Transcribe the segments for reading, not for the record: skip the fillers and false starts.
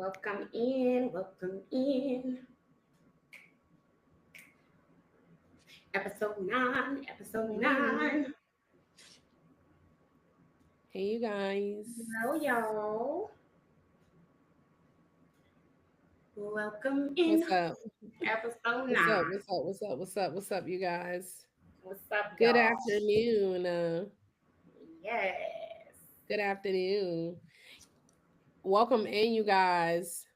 Welcome in, welcome in. Episode Morning. 9. Hey, you guys. Hello, y'all. Welcome in, What's up? episode What's up? 9. What's up? What's up? What's up? What's up, you guys? What's up, Good y'all? afternoon. Yes. Good afternoon. Welcome in, you guys.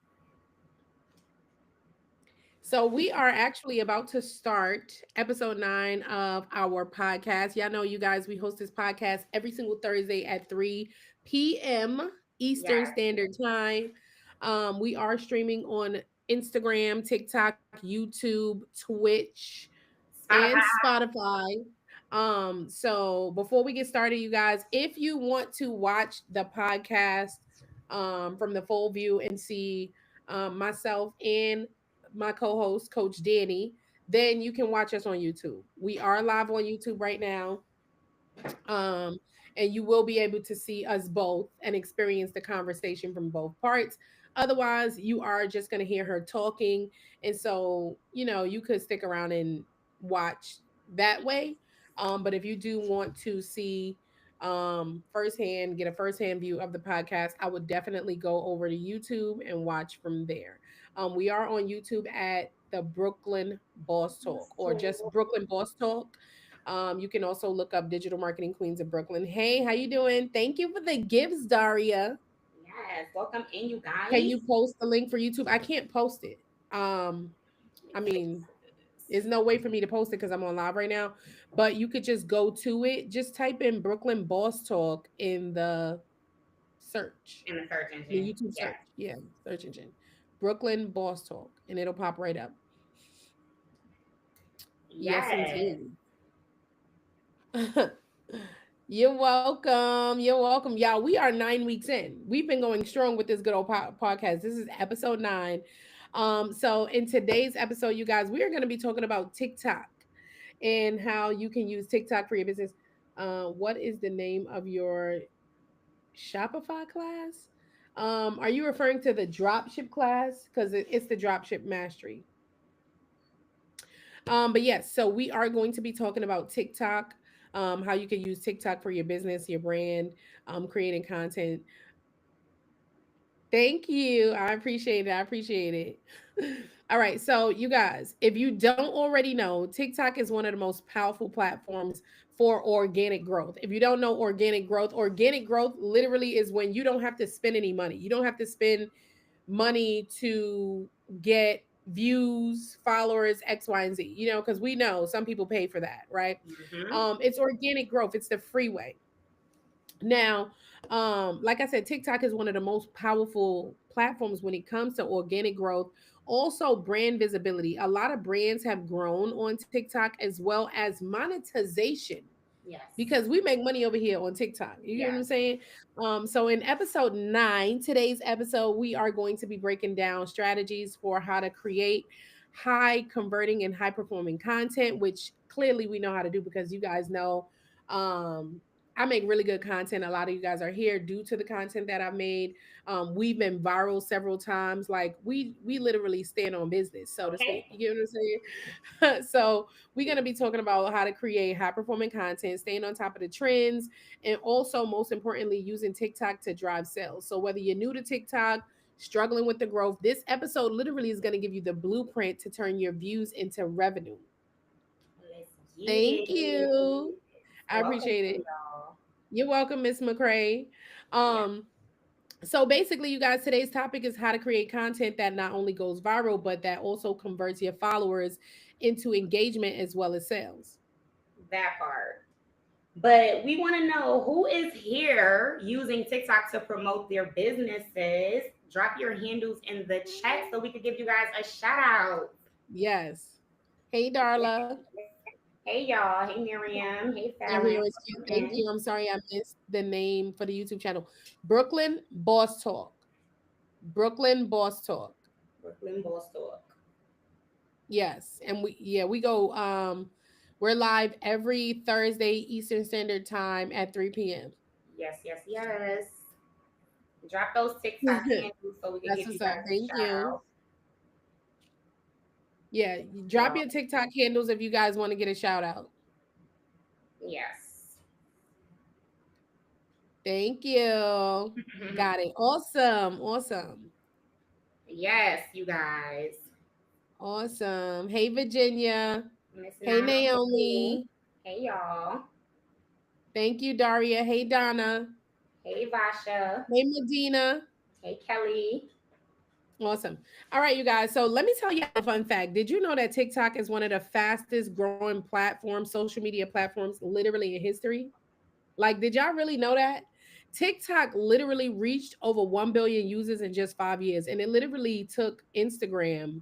So we are actually about to start episode 9 of our podcast. Y'all know, you guys, we host this podcast every single Thursday at 3 p.m. Eastern Yes. Standard Time. We are streaming on Instagram, TikTok, YouTube, Twitch, and Spotify. Spotify. So before we get started, you guys, if you want to watch the podcast from the full view and see myself and my co-host, Coach Danny, then you can watch us on YouTube. We are live on YouTube right now. Um, and you will be able to see us both and experience the conversation from both parts. Otherwise, you are just going to hear her talking. And so, you could stick around and watch that way. But if you do want to see firsthand, get a firsthand view of the podcast, I would definitely go over to YouTube and watch from there. We are on YouTube at the Brooklyn Boss Talk or just Brooklyn Boss Talk. You can also look up Digital Marketing Queens of Brooklyn. Hey, how you doing? Thank you for the gifts, Daria. Yes. Welcome in, you Can guys. you post the link for YouTube? I can't post it. Let me I fix mean, there's this. no way for me to post it because I'm on live right now. But you could just go to it. Just type in Brooklyn Boss Talk in the search, In the search the engine. YouTube Yes. search. Yeah, search engine. Brooklyn Boss Talk, and it'll pop right up. Yes, Yes. indeed. You're welcome. You're welcome. Y'all, we are 9 weeks in. We've been going strong with this good old podcast. This is episode 9. So in today's episode, you guys, we are going to be talking about TikTok and how you can use TikTok for your business. What is the name of your Shopify class? Are you referring to the dropship class? Because it's the dropship mastery. But yes, so we are going to be talking about TikTok, how you can use TikTok for your business, your brand, creating content. Thank you. I appreciate it. I appreciate it. All right. So, you guys, if you don't already know, TikTok is one of the most powerful platforms for organic growth. If you don't know organic growth literally is when you don't have to spend any money. You don't have to spend money to get views, followers, X, Y, and Z, because we know some people pay for that, right? Mm-hmm. It's organic growth, it's the free way. Now, like I said, TikTok is one of the most powerful platforms when it comes to organic growth. Also, brand visibility. A lot of brands have grown on TikTok as well as monetization Yes. because we make money over here on TikTok. You get what I'm Yes. saying? So in episode 9, today's episode, we are going to be breaking down strategies for how to create high converting and high performing content, which clearly we know how to do because you guys know I make really good content. A lot of you guys are here due to the content that I've made. We've been viral several times. Like we literally stand on business, so to speak. Okay. You get what I'm saying? So we're going to be talking about how to create high performing content, staying on top of the trends, and also, most importantly, using TikTok to drive sales. So, whether you're new to TikTok, struggling with the growth, this episode literally is going to give you the blueprint to turn your views into revenue. Let's get Thank it. you. I Welcome appreciate in, it. y'all. You're welcome, Miss McCrae. Yeah. Um, so basically, you guys, today's topic is how to create content that not only goes viral, but that also converts your followers into engagement as well as sales. That part. But we want to know who is here using TikTok to promote their businesses. Drop your handles in the chat so we could give you guys a shout out. Yes. Hey, Darla. Hey y'all. Hey Miriam. Hey Fallon. Everyone is cute. Welcome Thank in. you. I'm sorry I missed the name for the YouTube channel. Brooklyn Boss Talk. Brooklyn Boss Talk. Brooklyn Boss Talk. Yes. And we go we're live every Thursday Eastern Standard Time at 3 p.m. Yes, yes, yes. Drop those TikTok handles so we can That's give you what's up. guys a Thank shout you. out. Yeah, drop So, your TikTok handles if you guys want to get a shout out. yes. Thank you. Got it. Awesome. Awesome. Yes, you guys. Awesome. Hey, Virginia. Miss Hey, 902. Naomi. Hey, y'all. Thank you, Daria. Hey, Donna. Hey, Vasha. Hey, Medina. Hey, Kelly. Awesome. All right, you guys. So let me tell you a fun fact. Did you know that TikTok is one of the fastest growing platforms, social media platforms, literally in history? Like, did y'all really know that? TikTok literally reached over 1 billion users in just 5 years. And it literally took Instagram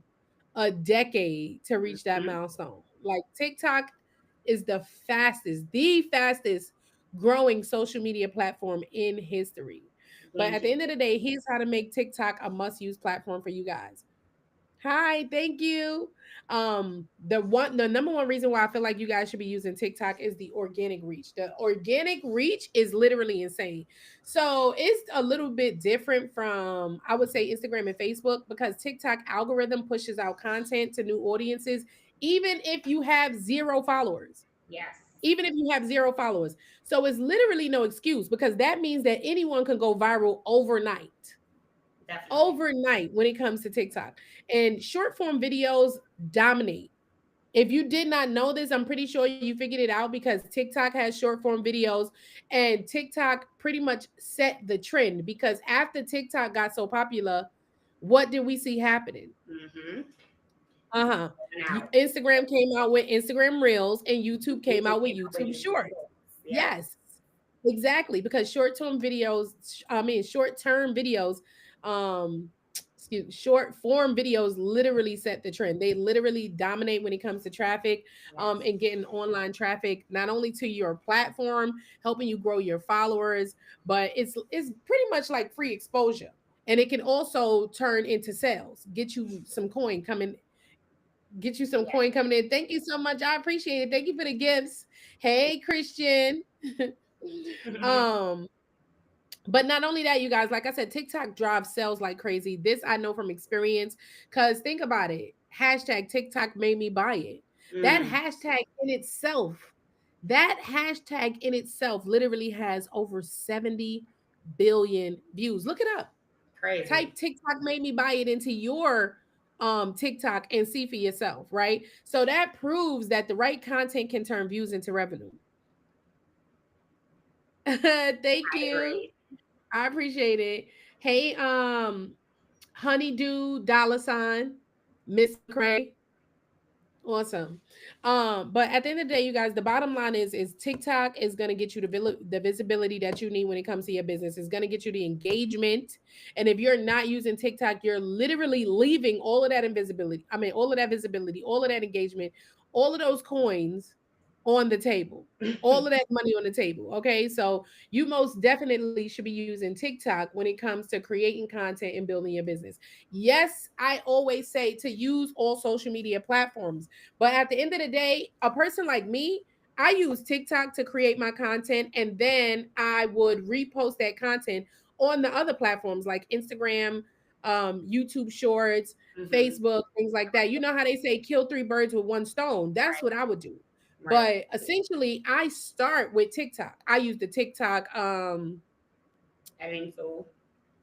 a decade to reach that Mhm. milestone. Like, TikTok is the fastest growing social media platform in history. But Game at the end of changer. the day, here's how to make TikTok a must use platform for you guys. Hi, thank you. The number one reason why I feel like you guys should be using TikTok is the organic reach. The organic reach is literally insane. So it's a little bit different from, I would say, Instagram and Facebook, because TikTok algorithm pushes out content to new audiences, even if you have zero followers. Yes, Even if you have zero followers. So it's literally no excuse, because that means that anyone can go viral definitely. overnight when it comes to TikTok. And short form videos dominate. If you did not know this, I'm pretty sure you figured it out, because TikTok has short form videos, and TikTok pretty much set the trend, because after TikTok got so popular, what did we see happening? Mm-hmm. Uh-huh. Now, Instagram came out with Instagram Reels, and YouTube came YouTube out with came up with YouTube YouTube Shorts. Shorts. Yes. Yes. Exactly, because short-term videos, um, short form videos literally set the trend. They literally dominate when it comes to traffic, Yes. and getting online traffic, not only to your platform, helping you grow your followers, but it's pretty much like free exposure. And it can also turn into sales, get you some Yes. coin coming in. Thank you so much. I appreciate it. Thank you for the gifts. Hey, Christian. um, but not only that, you guys, like I said, TikTok drives sales like crazy. This I know from experience, because think about it. Hashtag TikTok made me buy it. That Mm, hashtag in itself, that hashtag in itself literally has over 70 billion views. Look it up. crazy. Type TikTok made me buy it into your TikTok and see for yourself, right? So that proves that the right content can turn views into revenue. Thank I you. agree. I appreciate it. Hey, Honeydew dollar sign, Miss Cray. Awesome. But at the end of the day, you guys, the bottom line is TikTok is gonna get you the visibility that you need when it comes to your business. It's gonna get you the engagement. And if you're not using TikTok, you're literally leaving all of that invisibility. I mean, all of that visibility, all of that engagement, all of those coins on the table. All of that money on the table. Okay. So you most definitely should be using TikTok when it comes to creating content and building your business. Yes, I always say to use all social media platforms, but at the end of the day, a person like me, I use TikTok to create my content, and then I would repost that content on the other platforms like Instagram, YouTube Shorts, Hmm. Facebook, things like that. You know how they say kill three birds with one stone? That's Right. what I would do. Right. But essentially, I start with TikTok. I use the TikTok Editing tool.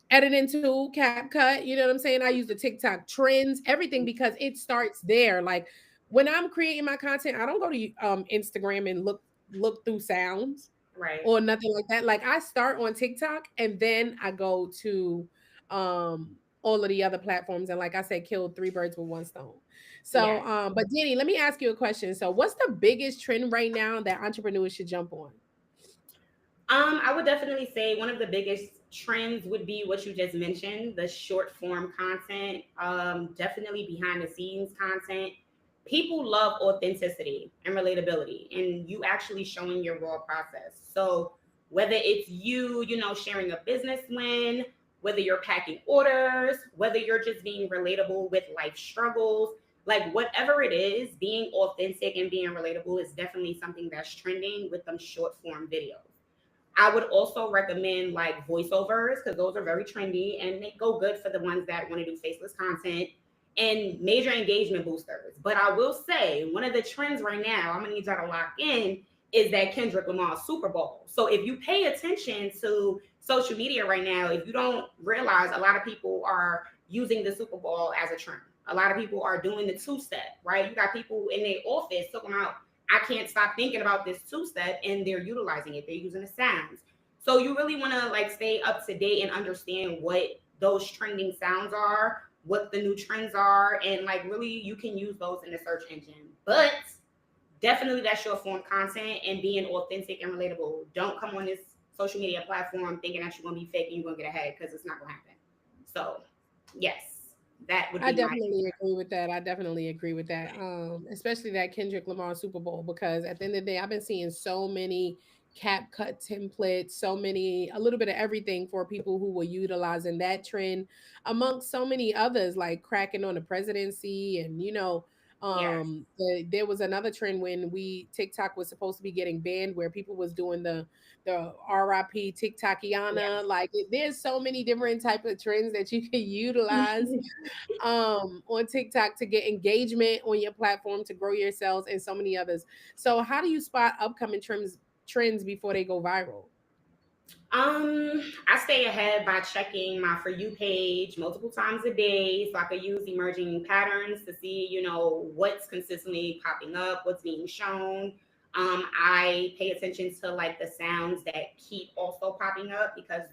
editing tool, CapCut. You know what I'm saying? I use the TikTok trends, everything, because it starts there. Like when I'm creating my content, I don't go to Instagram and look through sounds Right. or nothing like that. Like I start on TikTok and then I go to all of the other platforms. And like I said, kill three birds with one stone. So Yes. but Danny, let me ask you a question. So what's the biggest trend right now that entrepreneurs should jump on? I would definitely say one of the biggest trends would be what you just mentioned, the short form content. Definitely behind the scenes content. People love authenticity and relatability, and you actually showing your raw process. So whether it's you, sharing a business win, whether you're packing orders, whether you're just being relatable with life struggles, like whatever it is, being authentic and being relatable is definitely something that's trending with them short form videos. I would also recommend like voiceovers because those are very trendy and they go good for the ones that want to do faceless content and major engagement boosters. But I will say one of the trends right now, I'm gonna need y'all to lock in, is that Kendrick Lamar Super Bowl. So if you pay attention to social media right now, if you don't realize a lot of people are using the Super Bowl as a trend. A lot of people are doing the two step, right? You got people in their office talking about I can't stop thinking about this two step, and they're utilizing it. They're using the sounds. So you really want to like stay up to date and understand what those trending sounds are, what the new trends are, and like really you can use those in the search engine. But definitely that short form content and being authentic and relatable. Don't come on this social media platform thinking that you're gonna be fake and you're gonna get ahead because it's not gonna happen. So yes, that would I be my definitely agree with that. I definitely agree with that. Especially that Kendrick Lamar Super Bowl, because at the end of the day, I've been seeing so many cap cut templates, so many, a little bit of everything for people who were utilizing that trend amongst so many others, like cracking on the presidency. And, yes. there was another trend when TikTok was supposed to be getting banned, where people was doing the RIP TikTokiana. Yes. Like there's so many different type of trends that you can utilize on TikTok to get engagement on your platform, to grow your sales, and so many others. So how do you spot upcoming trends before they go viral? I stay ahead by checking my For You page multiple times a day so I could use emerging patterns to see, what's consistently popping up, what's being shown. I pay attention to like the sounds that keep also popping up because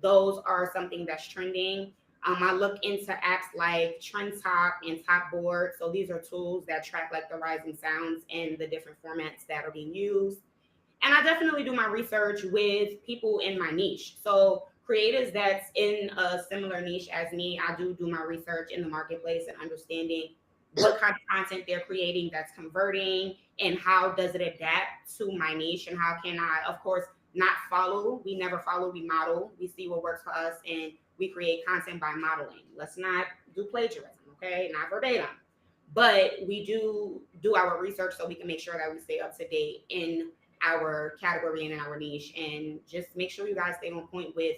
those are something that's trending. I look into apps like Trend Talk and Top Board. So these are tools that track like the rising sounds and the different formats that are being used. And I definitely do my research with people in my niche. So creators that's in a similar niche as me, I do my research in the marketplace and understanding what kind of content they're creating that's converting and how does it adapt to my niche and how can I, of course, not follow. We never follow, we model. We see what works for us and we create content by modeling. Let's not do plagiarism, okay? Not verbatim. But we do our research so we can make sure that we stay up to date in our category and in our niche and just make sure you guys stay on point with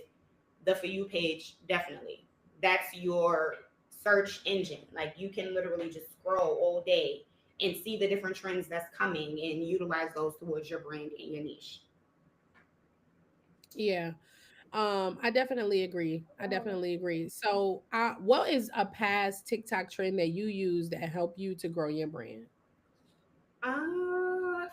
the For You page. Definitely that's your search engine. Like you can literally just scroll all day and see the different trends that's coming and utilize those towards your brand and your niche. Yeah. I definitely agree. I definitely agree. So, what is a past TikTok trend that you use that help you to grow your brand? uh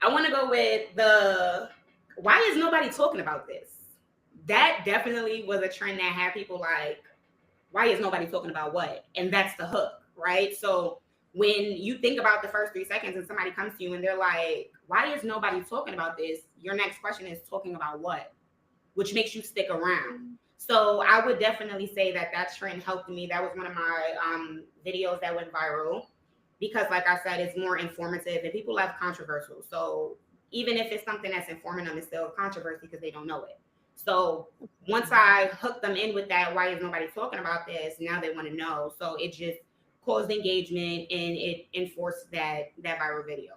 I want to go with the why is nobody talking about this. That definitely was a trend that had people like, why is nobody talking about what? And that's the hook, right? So when you think about the first 3 seconds and somebody comes to you and they're like, why is nobody talking about this? Your next question is talking about what? Which makes you stick around. So I would definitely say that that trend helped me. That was one of my videos that went viral because, like I said, it's more informative and people love controversial. So even if it's something that's informing them, it's still controversy because they don't know it. So once I hooked them in with that, why is nobody talking about this? Now they want to know. So it just caused engagement and it enforced that viral video.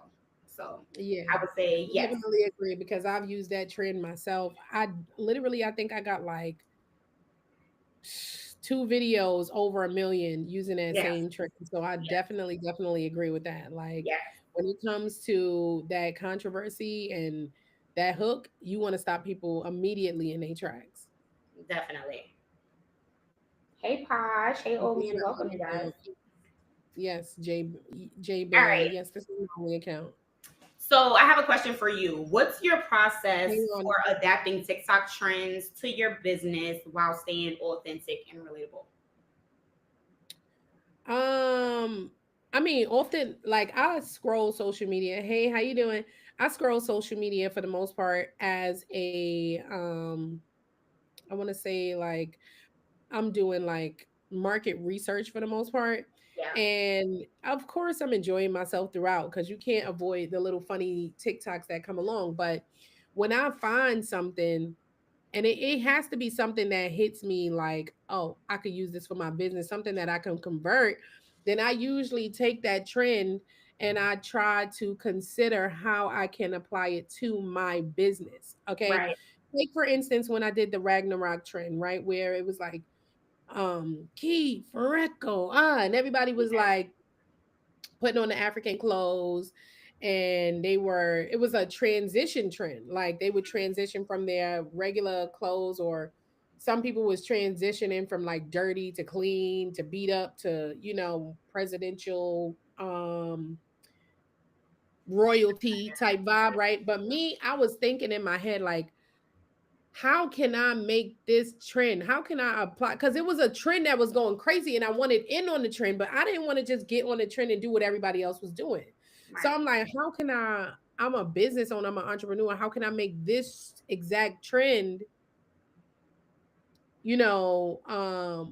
So Yeah, I would say yes. definitely agree, because I've used that trend myself. I think I got like two videos over a million using that Yes. same trick. So I Yes. definitely agree with that. Like Yes. when it comes to that controversy and that hook, you want to stop people immediately in their tracks. Definitely. Hey Posh. Hey Being old man. the Welcome you guys. underdog. Yes, J All Bear. right. Yes, this is my only account. So I have a question for you. What's your Hang process on. for adapting TikTok trends to your business while staying authentic and relatable? Um, I mean, often like I scroll social media. Hey, how you doing? I scroll social media for the most part as a I want to say like I'm doing like market research for the most part. Yeah. And of course I'm enjoying myself throughout, because you can't avoid the little funny TikToks that come along. But when I find something, and it has to be something that hits me like, oh, I could use this for my business, something that I can convert, then I usually take that trend and I try to consider how I can apply it to my business. Okay. Right. Like for instance, when I did the Ragnarok trend, right, where it was like Key Fareko, and everybody was Yeah. like putting on the African clothes, and it was a transition trend. Like they would transition from their regular clothes, or some people was transitioning from like dirty to clean to beat up to, presidential royalty type vibe, right? But me, I was thinking in my head, like, how can I make this trend? How can I apply? Because it was a trend that was going crazy and I wanted in on the trend, but I didn't want to just get on the trend and do what everybody else was doing. So Right. I'm like, how can I'm a business owner, I'm an entrepreneur. How can I make this exact trend,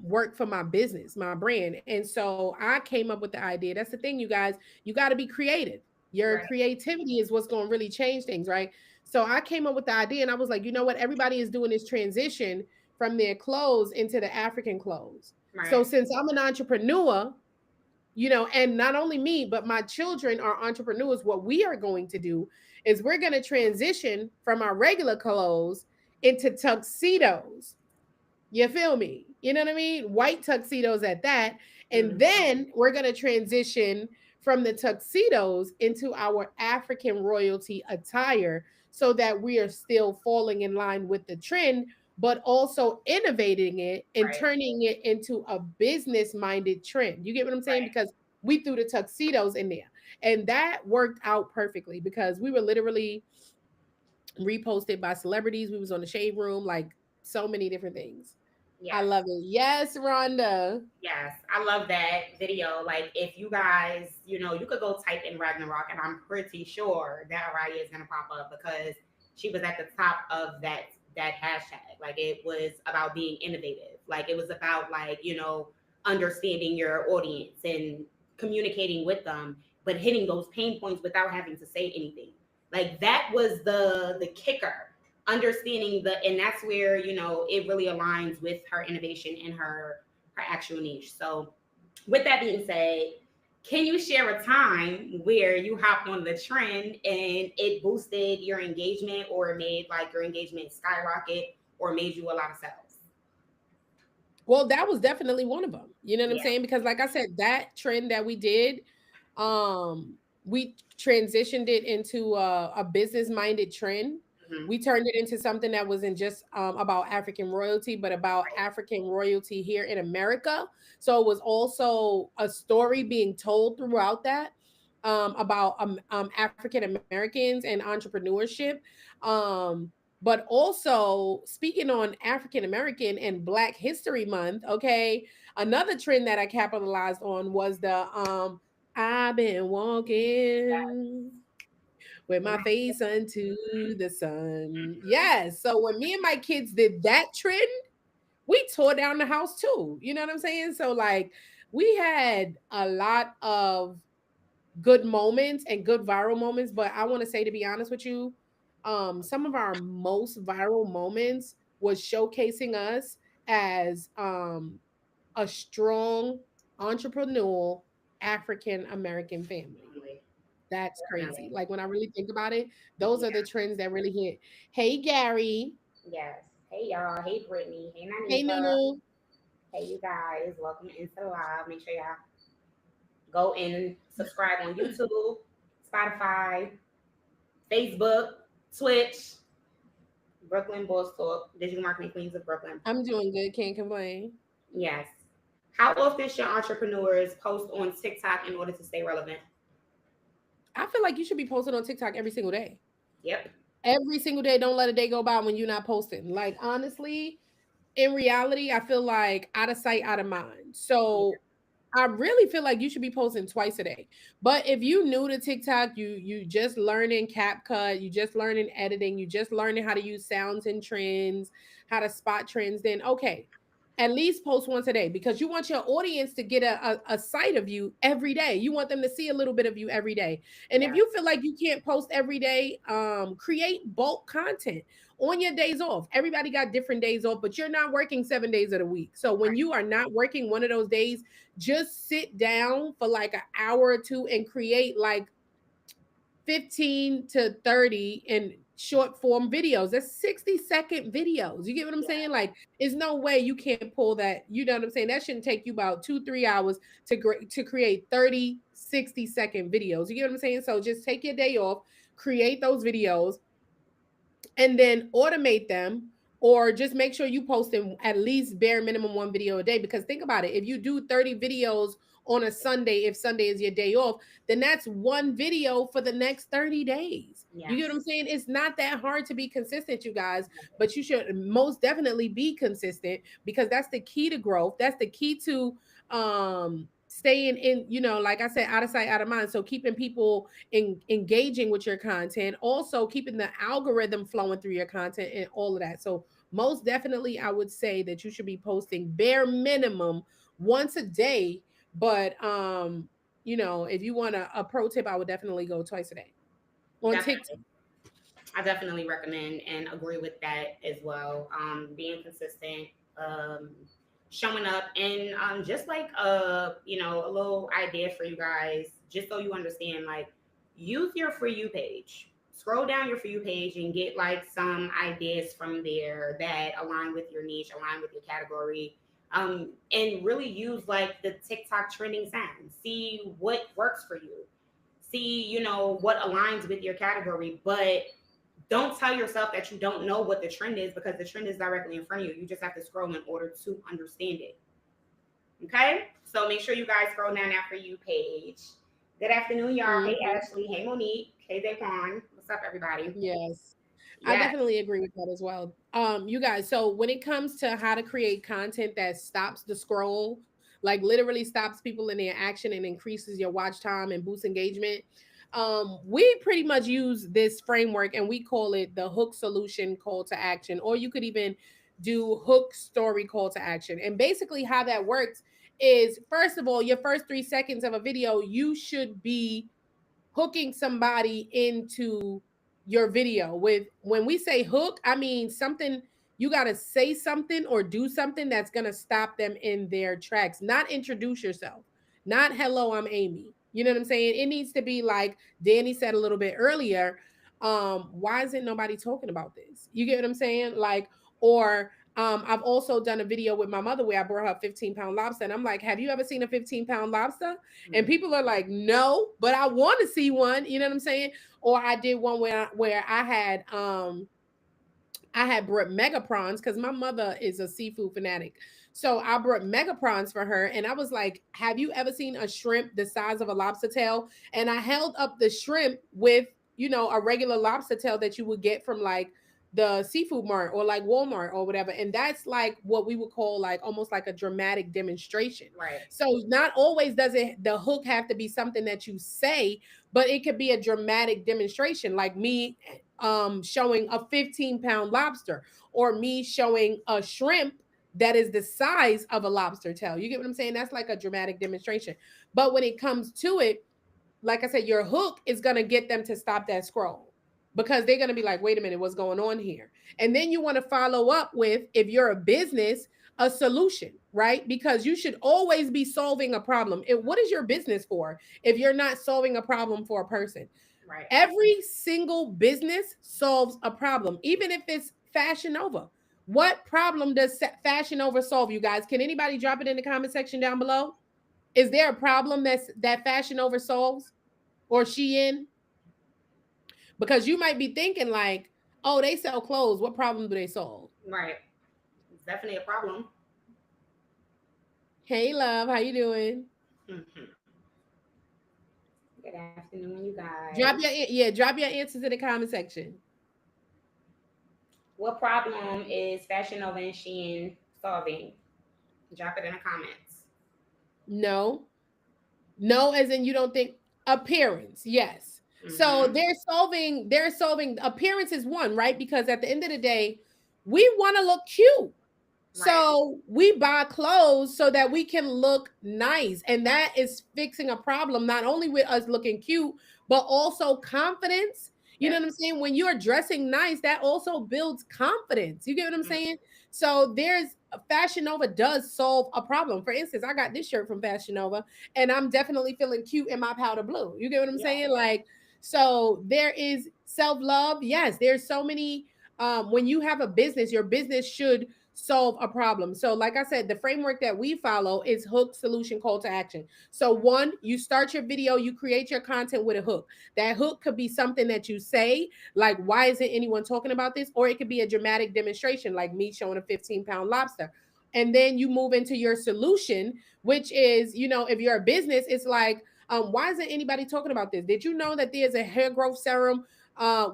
work for my business, my brand? And so I came up with the idea. That's the thing, you guys, you got to be creative. Your Right. creativity is what's going to really change things, right? So I came up with the idea and I was like, you know what? Everybody is doing this transition from their clothes into the African clothes. So Right. since I'm an entrepreneur, and not only me, but my children are entrepreneurs, what we are going to do is we're going to transition from our regular clothes into tuxedos. You feel me? You know what I mean? White tuxedos at that. And Mhm. then we're going to transition from the tuxedos into our African royalty attire so that we are still falling in line with the trend, but also innovating it and Right. turning it into a business minded trend. You get what I'm saying? Right. Because we threw the tuxedos in there. And that worked out perfectly because we were literally reposted by celebrities. We was on the Shade Room, like so many different things. I Yes. love it. Yes, Rhonda. Yes, I love that video. Like, if you guys, you could go type in Ragnarok, and I'm pretty sure that Araya is gonna pop up because she was at the top of that hashtag. Like, it was about being innovative. Like, it was about like understanding your audience and communicating with them, but hitting those pain points without having to say anything. Like, that was the kicker. Understanding and that's where it really aligns with her innovation and her actual niche. So, with that being said, can you share a time where you hopped on the trend and it boosted your engagement or made like your engagement skyrocket or made you a lot of sales? Well, that was definitely one of them. You know what I'm Yeah. saying? Because like I said, that trend that we did, we transitioned it into a business minded trend. Hmm. We turned it into something that wasn't just about African royalty, but about Right. African royalty here in America. So it was also a story being told throughout that, about African Americans and entrepreneurship. Um, but also speaking on African American and Black History Month, okay, another trend that I capitalized on was the I've been walking with my face unto the sun. Mhm. Yes. So when me and my kids did that trend, we tore down the house too. You know what I'm saying? So like we had a lot of good moments and good viral moments, but I want to say, to be honest with you, some of our most viral moments was showcasing us as a strong entrepreneurial African American family. Definitely. That's crazy. Definitely. Like when I really think about it, those are Yeah. the trends that really hit. Hey Gary. Yes. Hey y'all. Hey Brittany. Hey Hey Nanika. Nunu. Hey you guys. Welcome into the live. Make sure y'all go and subscribe on YouTube, Spotify, Facebook, Twitch, Brooklyn Boss Talk, Digital Marketing Queens of Brooklyn. I'm doing good. Can't complain. Yes. How often should entrepreneurs post on TikTok in order to stay relevant? I feel like you should be posting on TikTok every single day. Yep. Every single day. Don't let a day go by when you're not posting. Like honestly, in reality, I feel like out of sight, out of mind. Yeah. So I really feel like you should be posting twice a day. But if you new to TikTok, you just learning CapCut, you just learning editing, you just learning how to use sounds and trends, how to spot trends, then okay. At least post once a day because you want your audience to get a sight of you every day. You want them to see a little bit of you every day. And if Yes. you feel like you can't post every day, create bulk content on your days off. Everybody got different days off, but you're not working 7 days of the week. So when Right. you are not working one of those days, just sit down for like an hour or two and create like 15 to 30 in short form videos. That's 60-second videos. You get what I'm Yeah. saying? Like, there's no way you can't pull that. You know what I'm saying? That shouldn't take you about 2-3 hours to create 30, 60-second videos. You get what I'm saying? So just take your day off, create those videos, and then automate them, or just make sure you post them at least bare minimum one video a day. Because think about it, if you do 30 videos on a Sunday, if Sunday is your day off, then that's one video for the next 30 days. You get what I'm Yes. saying? It's not that hard to be consistent, you guys, but you should most definitely be consistent because that's the key to growth. That's the key to staying in, like I said, out of sight, out of mind. So keeping people engaging with your content, also keeping the algorithm flowing through your content and all of that. So most definitely I would say that you should be posting bare minimum once a day. But if you want a pro tip, I would definitely go twice a day on TikTok. Definitely. I definitely recommend and agree with that as well. Being consistent, um, showing up, and just like a little idea for you guys, just so you understand, like use your For You page. Scroll down your For You page and get like some ideas from there that align with your niche, align with your category. And really use like the TikTok trending sounds. See what works for you. See, what aligns with your category, but don't tell yourself that you don't know what the trend is because the trend is directly in front of you. You just have to scroll in order to understand it. Okay? So make sure you guys scroll down that For You page. Good afternoon, y'all. Hey, Mhm. Ashley. Hey, Monique. Hey, Daquan. What's up, everybody? Yes. I Yes. definitely agree with that as well. You guys, so when it comes to how to create content that stops the scroll, like literally stops people in their action and increases your watch time and boosts engagement, we pretty much use this framework and we call it the hook solution call to action, or you could even do hook story call to action. And basically, how that works is first of all, your first 3 seconds of a video, you should be hooking somebody into your video with. When we say hook, I mean something. You got to say something or do something that's going to stop them in their tracks. Not introduce yourself, not hello, I'm Amy. You know what I'm saying? It needs to be like Danny said a little bit earlier. Why isn't nobody talking about this? You get what I'm saying? Like, or I've also done a video with my mother where I brought her a 15-pound lobster, and I'm like, have you ever seen a 15-pound lobster? And Mhm. people are like, no, but I want to see one. You know what I'm saying? Or I did one where I had brought mega prawns because my mother is a seafood fanatic. So I brought mega prawns for her. And I was like, have you ever seen a shrimp the size of a lobster tail? And I held up the shrimp with, a regular lobster tail that you would get from like the seafood mart or like Walmart or whatever. And that's like what we would call like almost like a dramatic demonstration. Right. So not always does the hook have to be something that you say, but it could be a dramatic demonstration, like me showing a 15-pound lobster, or me showing a shrimp that is the size of a lobster tail. You get what I'm saying? That's like a dramatic demonstration. But when it comes to it, like I said, your hook is going to get them to stop that scroll because they're going to be like, wait a minute, what's going on here? And then you want to follow up with, if you're a business, a solution, right? Because you should always be solving a problem. What is your business for if you're not solving a problem for a person? Right. Every single business solves a problem, even if it's Fashion Nova. What problem does Fashion Nova solve, you guys? Can anybody drop it in the comment section down below? Is there a problem that Fashion Nova solves, or Shein? Because you might be thinking like, oh, they sell clothes. What problem do they solve? Right. It's definitely a problem. Hey, love, how you doing? Mhm. Good afternoon, you guys. Drop your answers in the comment section. What problem is Fashion Nova and Shein solving? Drop it in the comments. No, no, as in you don't think appearance. Yes. So Mm-hmm. they're solving appearance is one, right? Because at the end of the day, we want to look cute. Right. So we buy clothes so that we can look nice. And that is fixing a problem, not only with us looking cute, but also confidence. You know Yep. what I'm saying? When you're dressing nice, that also builds confidence. You get what I'm Mm. saying? So there's Fashion Nova does solve a problem. For instance, I got this shirt from Fashion Nova and I'm definitely feeling cute in my powder blue. You get what I'm Yeah. saying? Like, so there is self-love. Yes, there's so many when you have a business, your business should solve a problem. So, like I said, the framework that we follow is hook, solution, call to action. So, one, you start your video, you create your content with a hook. That hook could be something that you say, like, why isn't anyone talking about this? Or it could be a dramatic demonstration, like me showing a 15-pound lobster. And then you move into your solution, which is, if you're a business, it's like, why isn't anybody talking about this? Did you know that there's a hair growth serum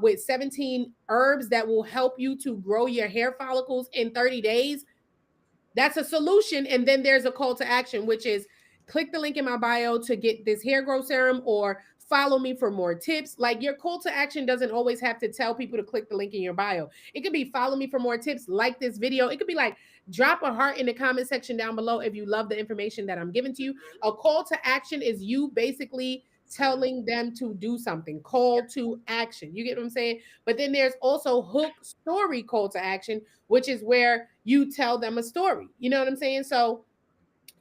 with 17 herbs that will help you to grow your hair follicles in 30 days? That's a solution. And then there's a call to action, which is click the link in my bio to get this hair growth serum or follow me for more tips. Like, your call to action doesn't always have to tell people to click the link in your bio. It could be follow me for more tips, like this video. It could be like drop a heart in the comment section down below if you love the information that I'm giving to you. A call to action is you basically telling them to do something. Call to action. You get what I'm saying? But then there's also hook, story, call to action, which is where you tell them a story. You know what I'm saying? So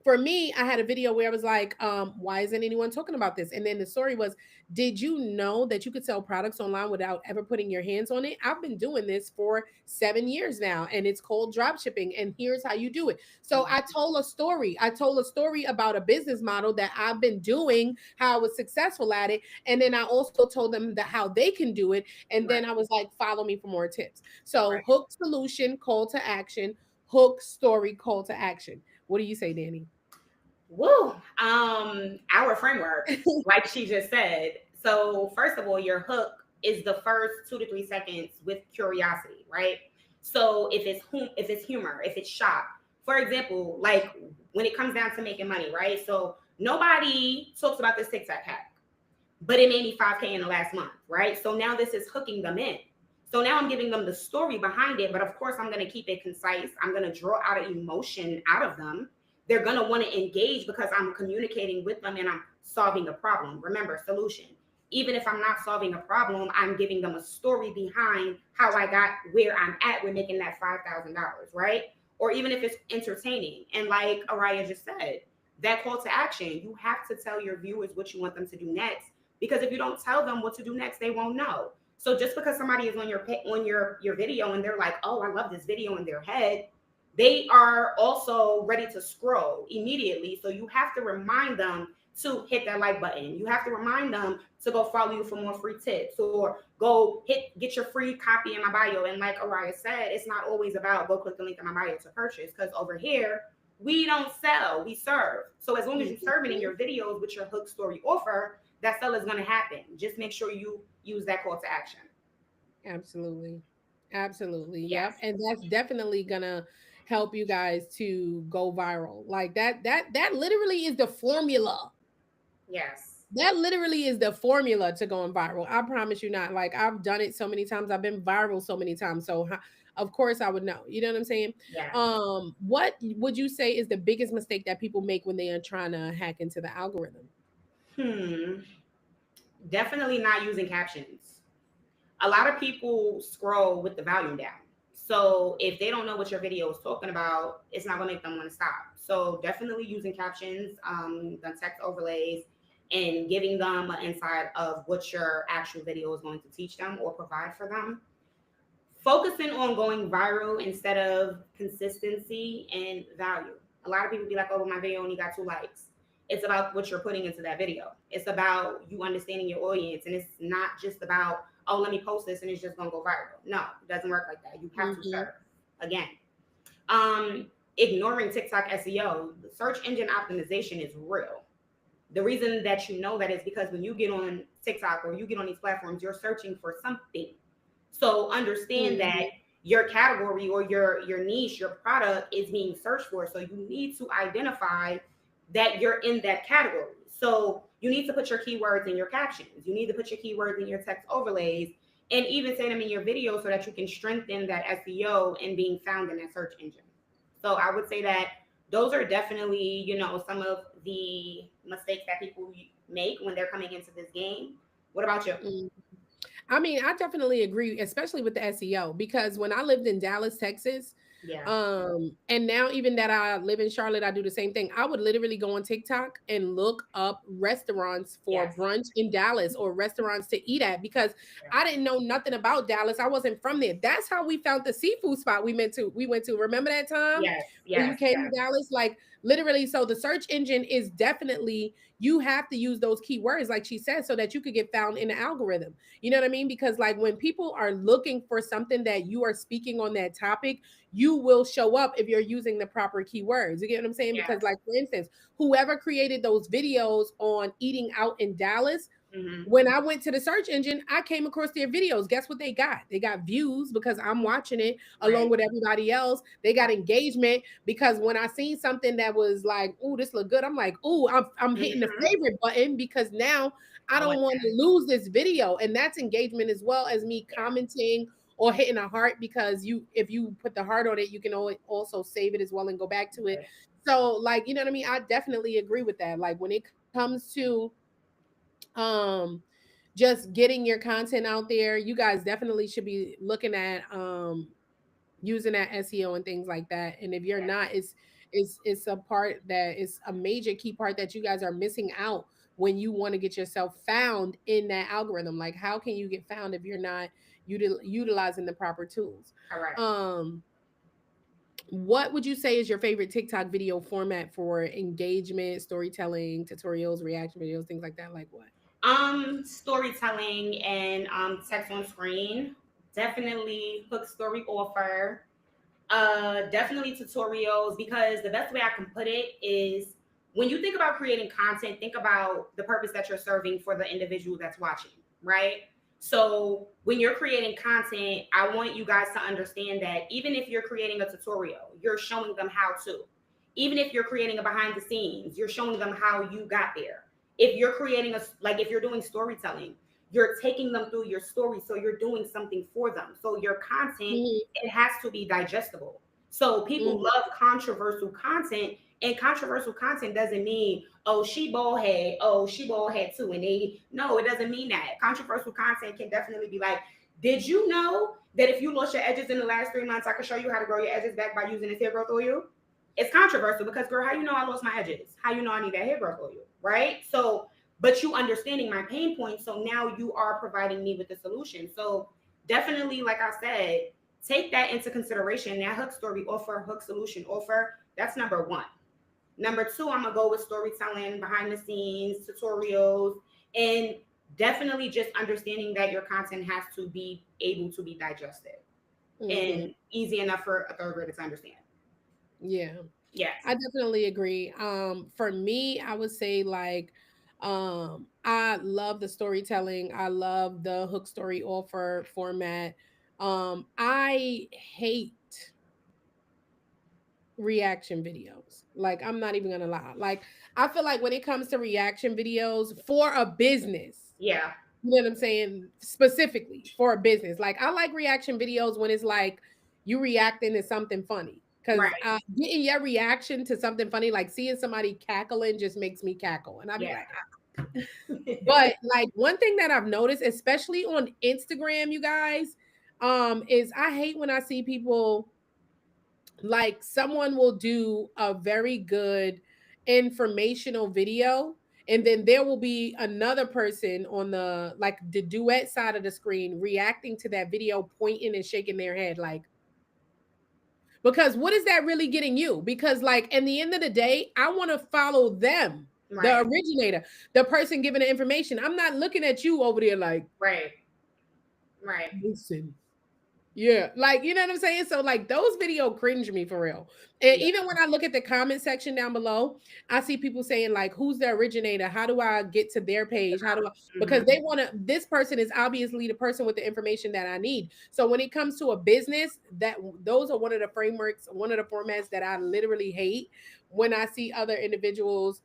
for me, I had a video where I was like, why isn't anyone talking about this? And then the story was, did you know that you could sell products online without ever putting your hands on it? I've been doing this for 7 years now, and it's called drop shipping. And here's how you do it. So I told a story. I told a story about a business model that I've been doing, how I was successful at it. And then I also told them that how they can do it. And Right. then I was like, follow me for more tips. So Right. hook, solution, call to action, hook, story, call to action. What do you say, Danny? Woo. Our framework, like she just said. So first of all, your hook is the first 2 to 3 seconds with curiosity, right? So if it's humor, if it's shock, for example, like when it comes down to making money, right? So nobody talks about this TikTok hack, but it made me 5K in the last month, right? So now this is hooking them in. So now I'm giving them the story behind it, but of course I'm going to keep it concise. I'm going to draw out an emotion out of them. They're going to want to engage because I'm communicating with them and I'm solving a problem. Remember, solution. Even if I'm not solving a problem, I'm giving them a story behind how I got where I'm at with making that $5,000, right? Or even if it's entertaining. And like Araya just said, that call to action, you have to tell your viewers what you want them to do next, because if you don't tell them what to do next, they won't know. So just because somebody is on your video and they're like, "Oh, I love this video," in their head, they are also ready to scroll immediately. So you have to remind them to hit that like button. You have to remind them to go follow you for more free tips, or get your free copy in my bio. And like Araya said, it's not always about go click the link in my bio to purchase, because over here we don't sell, we serve. So as long as you're serving in your videos with your hook, story, offer, that sell is going to happen. Just make sure you use that call to action. Absolutely. Absolutely. Yes. Yep. And that's definitely gonna help you guys to go viral. Like that literally is the formula. Yes. That literally is the formula to going viral. I promise you not. Like, I've done it so many times. I've been viral so many times. So of course I would know. You know what I'm saying? Yes. What would you say is the biggest mistake that people make when they are trying to hack into the algorithm? Hmm. Definitely not using captions. A lot of people scroll with the volume down. So if they don't know what your video is talking about, it's not gonna make them want to stop. So definitely using captions, the text overlays, and giving them an insight of what your actual video is going to teach them or provide for them. Focusing on going viral instead of consistency and value. A lot of people be like, "Oh, my video only got 2 likes." It's about what you're putting into that video. It's about you understanding your audience, and it's not just about, "Oh, let me post this and it's just gonna go viral." No, it doesn't work like that. You have to Mm-hmm. serve. Again, um, ignoring TikTok SEO, search engine optimization is real. The reason that you know that is because when you get on TikTok or you get on these platforms, you're searching for something. So understand that Mm-hmm. your category or your niche, your product is being searched for. So you need to identify that you're in that category. So you need to put your keywords in your captions. You need to put your keywords in your text overlays, and even say them in your video so that you can strengthen that SEO and being found in that search engine. So I would say that those are definitely, some of the mistakes that people make when they're coming into this game. What about you? Mm. I mean, I definitely agree, especially with the SEO, because when I lived in Dallas, Texas, Yeah. and now even that I live in Charlotte, I do the same thing. I would literally go on TikTok and look up restaurants for Yes. brunch in Dallas or restaurants to eat at because Yeah. I didn't know nothing about Dallas. I wasn't from there. That's how we found the seafood spot we went to. Remember that time Yes. when you Yes. came to Yes. Dallas? Like literally, so the search engine is definitely you have to use those keywords, like she said, so that you could get found in the algorithm. You know what I mean? Because like when people are looking for something that you are speaking on that topic, you will show up if you're using the proper keywords. You get what I'm saying? Yes. Because like for instance, whoever created those videos on eating out in Dallas, Mm-hmm. when I went to the search engine, I came across their videos. Guess what they got? They got views because I'm watching it along Right. with everybody else. They got engagement because when I seen something that was like, "Ooh, this look good," I'm like, "Ooh, I'm hitting the Mm-hmm. favorite button because now I I don't want want to that. lose this video." And that's engagement as well as me Yeah. commenting or hitting a heart because if you put the heart on it, you can also save it as well and go back to it. Right. So like, you know what I mean? I definitely agree with that. Like when it comes to um just getting your content out there, you guys definitely should be looking at using that SEO and things like that. And if you're Yes. not, it's a part that is a major key part that you guys are missing out when you want to get yourself found in that algorithm. Like how can you get found if you're not utilizing the proper tools? Correct. um what would you say is your favorite TikTok video format for engagement, storytelling, tutorials, reaction videos, things like that? Like what? Storytelling and text on screen. Definitely hook story offer. Definitely tutorials, because the best way I can put it is when you think about creating content, think about the purpose that you're serving for the individual that's watching, right? So when you're creating content, I want you guys to understand that even if you're creating a tutorial, you're showing them how to. Even if you're creating a behind the scenes, you're showing them how you got there. If you're creating if you're doing storytelling, you're taking them through your story, so you're doing something for them. So your content, Mhm, it has to be digestible. So people mhm, love controversial content, and controversial content doesn't mean, oh, she bald head, oh, she bald head too, and they no, it doesn't mean that. Controversial content can definitely be like, did you know that if you lost your edges in the last 3 months, I can show you how to grow your edges back by using this hair growth oil? It's controversial because, girl, how you know I lost my edges? How you know I need that hair growth oil, right? So, but you understanding my pain point, so now you are providing me with the solution. So definitely, like I said, take that into consideration. That hook story offer, hook solution offer, that's number one. Number two, I'm gonna go with storytelling, behind the scenes, tutorials, and definitely just understanding that your content has to be able to be digested mhm. and easy enough for a third grader to understand. Yeah. Yes. I definitely agree. For me, I would say like I love the storytelling. I love the hook story offer format. I hate reaction videos. Like I'm not even gonna lie. Like I feel like when it comes to reaction videos for a business, Yeah. you know what I'm saying? Specifically for a business. Like I like reaction videos when it's like you reacting to something funny. Cause Right. getting your reaction to something funny, like seeing somebody cackling just makes me cackle. And I'd be Yeah. like, but like one thing that I've noticed, especially on Instagram, you guys, is I hate when I see people like someone will do a very good informational video and then there will be another person on the duet side of the screen reacting to that video, pointing and shaking their head like, because what is that really getting you? Because like in the end of the day, I want to follow them, the Right. originator, the person giving the information. I'm not looking at you over there like, Right. Right. listen. Yeah, like you know what I'm saying? So like those video cringe me for real. And Yeah. even when I look at the comment section down below, I see people saying like who's the originator? How do I get to their page? How do I Mm-hmm. because they want to this person is obviously the person with the information that I need. So when it comes to a business, that those are one of the frameworks, one of the formats that I literally hate when I see other individuals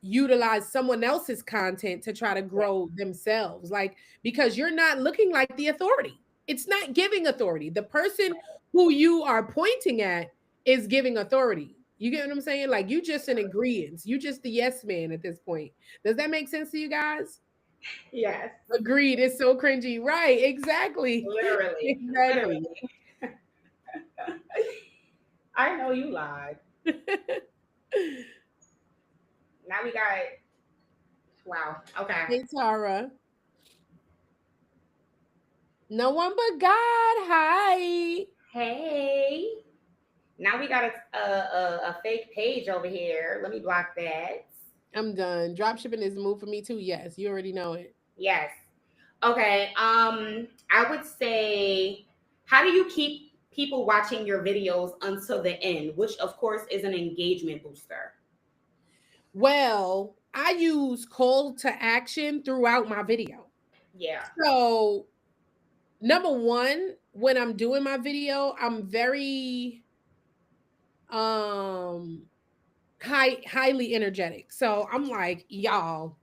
utilize someone else's content to try to Yeah. grow themselves. Like, because you're not looking like the authority. It's not giving authority. The person who you are pointing at is giving authority. You get what I'm saying? Like you just an agreement. You just the yes man at this point. Does that make sense to you guys? Yes. Agreed. It's so cringy. Right. Exactly. Literally. Exactly. Literally. I know you lied. Now we got, wow. Okay. Hey, Tara. No one but God. Hi. Hey. Now we got a fake page over here. Let me block that. I'm done. Dropshipping is a move for me too. Yes, you already know it. Yes. Okay. I would say, how do you keep people watching your videos until the end, which of course is an engagement booster? Well, I use call to action throughout my video. Yeah. So, number one, when I'm doing my video, I'm very um highly energetic. So I'm like, y'all,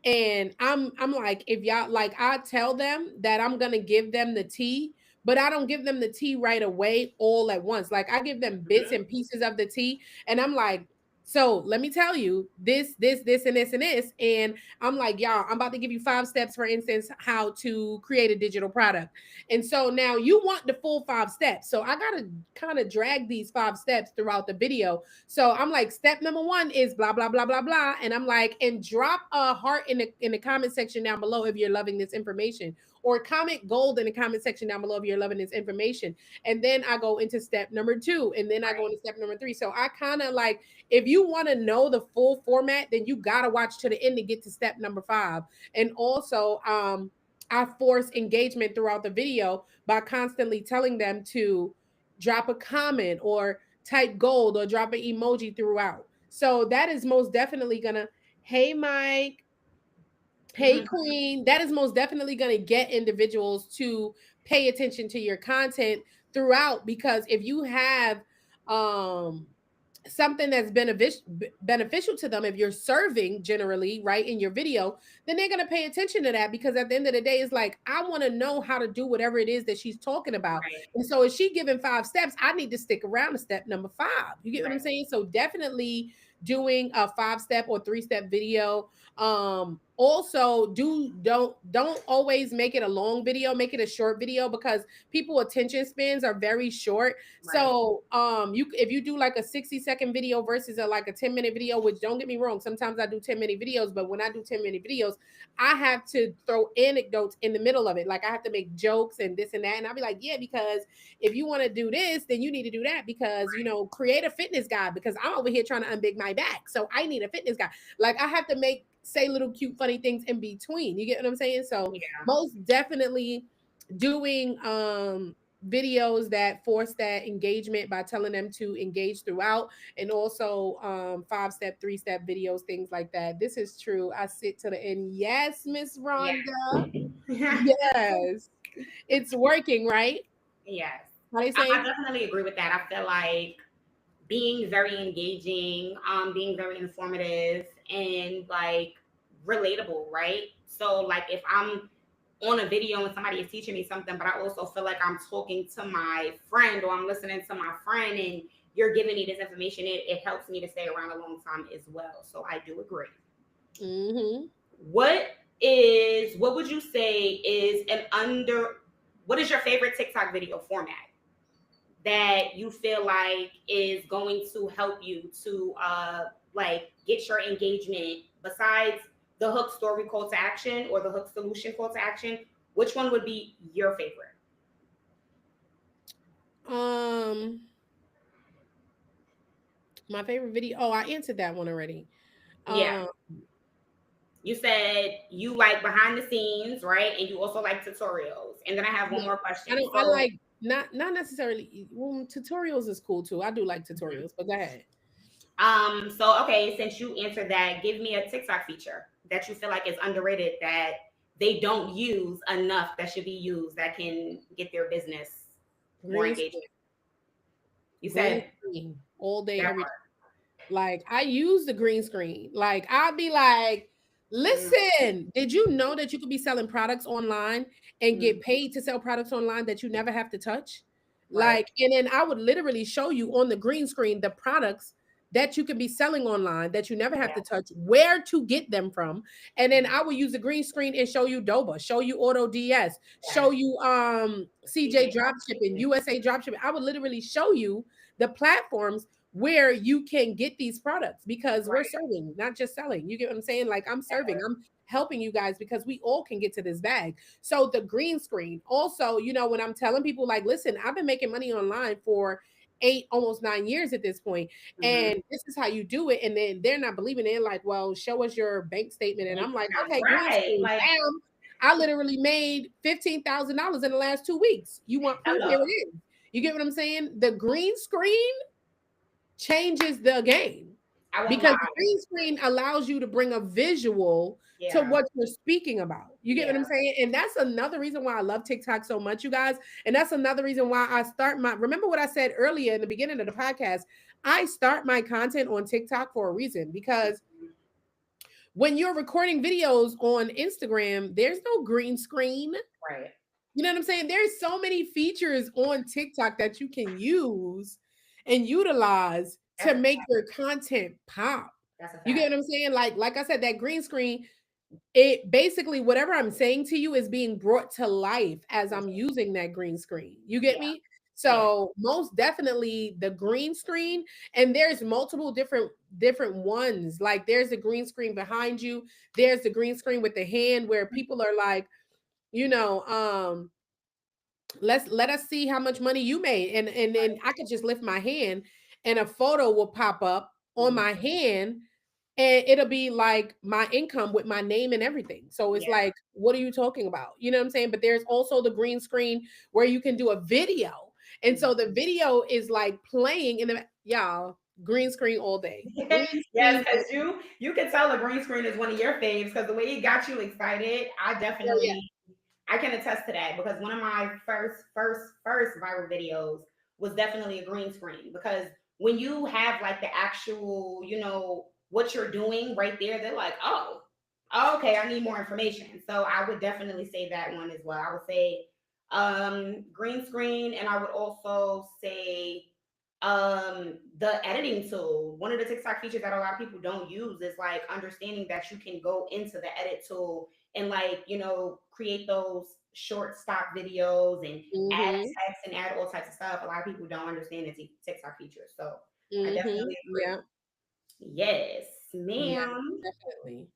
and I'm like, if y'all like, I tell them that I'm gonna give them the tea, but I don't give them the tea right away all at once. Like I give them bits Mhm. and pieces of the tea, and I'm like, so let me tell you this, and this, and this. And I'm like, y'all, I'm about to give you 5 steps, for instance, how to create a digital product. And so now you want the full 5 steps. So I gotta kind of drag these 5 steps throughout the video. So I'm like, step number one is blah blah blah blah blah, and I'm like, and drop a heart in the comment section down below if you're loving this information, or comment gold in the comment section down below if you're loving this information. And then I go into step number two, and then I go Right. into step number three. So I kind of like, if you want to know the full format, then you gotta watch to the end to get to step number five. And also, I force engagement throughout the video by constantly telling them to drop a comment or type gold or drop an emoji throughout. So that is most definitely gonna, hey Mike, hey Queen, that is most definitely gonna get individuals to pay attention to your content throughout, because if you have um something that's beneficial to them, if you're serving generally right in your video, then they're going to pay attention to that, because at the end of the day it's like, I want to know how to do whatever it is that she's talking about. Right. And so if she giving 5 steps, I need to stick around to step number 5. You get what I'm Right. saying? So definitely doing a 5 step or 3 step video. Also, don't always make it a long video, make it a short video, because people attention spans are very short. Right. So you, if you do like a 60-second video versus like a 10-minute video, which don't get me wrong, sometimes I do 10-minute videos, but when I do 10-minute videos, I have to throw anecdotes in the middle of it. Like I have to make jokes and this and that. And I'll be like, yeah, because if you want to do this, then you need to do that, because create a fitness guide, because I'm over here trying to unbig my back. So I need a fitness guide. Like I have to say little cute funny things in between. You get what I'm saying? So Yeah. most definitely doing videos that force that engagement by telling them to engage throughout, and also 5 step 3 step videos, things like that. This is true. I sit to the end. Yes, Miss Rhonda. Yeah. Yes, it's working, right? Yes. How they I say? definitely agree with that. I feel like being very engaging, being very informative, and like relatable, right? So like if I'm on a video and somebody is teaching me something, but I also feel like I'm talking to my friend or I'm listening to my friend and you're giving me this information, it helps me to stay around a long time as well. So I do agree. Mm-hmm. What what would you say is what is your favorite TikTok video format that you feel like is going to help you to like get your engagement besides the hook story call to action or the hook solution call to action? Which one would be your favorite? um my favorite video, oh, I answered that one already. Yeah. um You said you like behind the scenes, right? And you also like tutorials. And then I have one no, more I question. don't, I So like, not necessarily, well, tutorials is cool too. I do like mhm. tutorials, but go ahead. Okay, since you answered that, give me a TikTok feature that you feel like is underrated that they don't use enough that should be used that can get their business more Green screen. engagement. You Green said screen all day, that every day. part. Like I use the green screen. Like I'll be like, listen, did you know that you could be selling products online and Mm-hmm. get paid to sell products online that you never have to touch? Right. Like, and then I would literally show you on the green screen the products that you can be selling online that you never have Yeah. to touch, where to get them from. And then I will use the green screen and show you Doba, show you Auto DS, show Yes. you CJ CJ Dropshipping, Dropshipping. USA Dropshipping. I would literally show you the platforms where you can get these products because we're Right. serving, not just selling. You get what I'm saying? Like I'm serving, I'm helping you guys because we all can get to this bag. So the green screen. Also, you know, when I'm telling people like, listen, I've been making money online for 8 almost 9 years at this point, Mm-hmm. and this is how you do it, and then they're not believing it. Like, well, show us your bank statement, and I'm like, okay, green Right. screen, Like, bam. I literally made $15,000 in the last 2 weeks. You want proof? hello. Here it is. You get what I'm saying? The green screen changes the game I won't because lie. the green screen allows you to bring a visual to Yeah. what you're speaking about. You get what Yeah. I'm saying? And that's another reason why I love TikTok so much, you guys. And that's another reason why I start my, remember what I said earlier in the beginning of the podcast? I start my content on TikTok for a reason because when you're recording videos on Instagram, there's no green screen. Right. You know what I'm saying? There's so many features on TikTok that you can use and utilize to That's a make your content pop. that's a You get fact. what I'm saying? Like I said, that green screen, it basically whatever I'm saying to you is being brought to life as I'm using that green screen. You get Yeah. me? Yeah. So most definitely the green screen, and there's multiple different ones. Like there's the green screen behind you, there's the green screen with the hand where people are like, you know, let us see how much money you made, and then I could just lift my hand and a photo will pop up on Mhm. my hand, and it'll be like my income with my name and everything. So it's Yeah. like, what are you talking about? You know what I'm saying? But there's also the green screen where you can do a video, and Mhm. so the video is like playing in the, y'all, green screen all day, green Yes, screen. because you can tell the green screen is one of your faves because the way it got you excited, Oh yeah. I can attest to that because one of my first viral videos was definitely a green screen because when you have like the actual, what you're doing right there, they're like, oh, okay, I need more information. So I would definitely say that one as well. I would say green screen, and I would also say the editing tool. One of the TikTok features that a lot of people don't use is like understanding that you can go into the edit tool and like create those short stop videos and add Mm-hmm. text and add all types of stuff. A lot of people don't understand the TikTok features, so I Mm-hmm. definitely agree. Yeah. Yes, Yeah. ma'am. Definitely.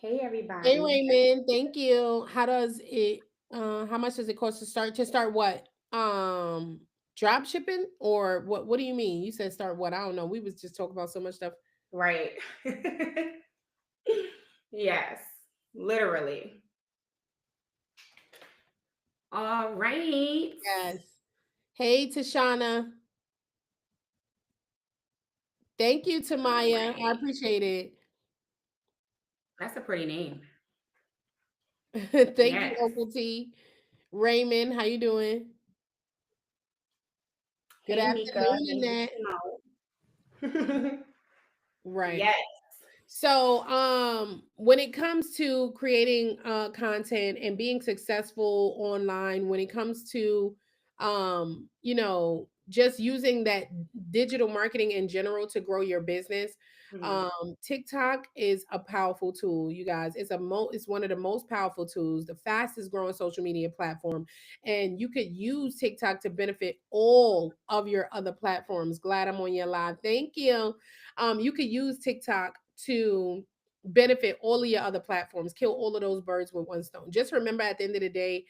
Hey Hey everybody. Raymond, thank you. How does it how much does it cost to start what? Drop shipping or what do you mean? You said start what? I don't know. We was just talking about so much stuff. Right. Yes, literally. All right. Yes. Hey Tashana. Thank you, All Tamaya. I right. appreciate it. That's a pretty name. Thank you, Yes. Uncle T. Raymond, how you doing? Good Hey Mika. afternoon, Hey Annette. Snow. Right. Yes. So, when it comes to creating content and being successful online, when it comes to just using that digital marketing in general to grow your business, Mhm. TikTok is a powerful tool, you guys. It's one of the most powerful tools, the fastest growing social media platform, and you could use TikTok to benefit all of your other platforms. Glad I'm on your live. Thank you. You could use TikTok to benefit all of your other platforms, kill all of those birds with one stone. Just remember at the end of the day,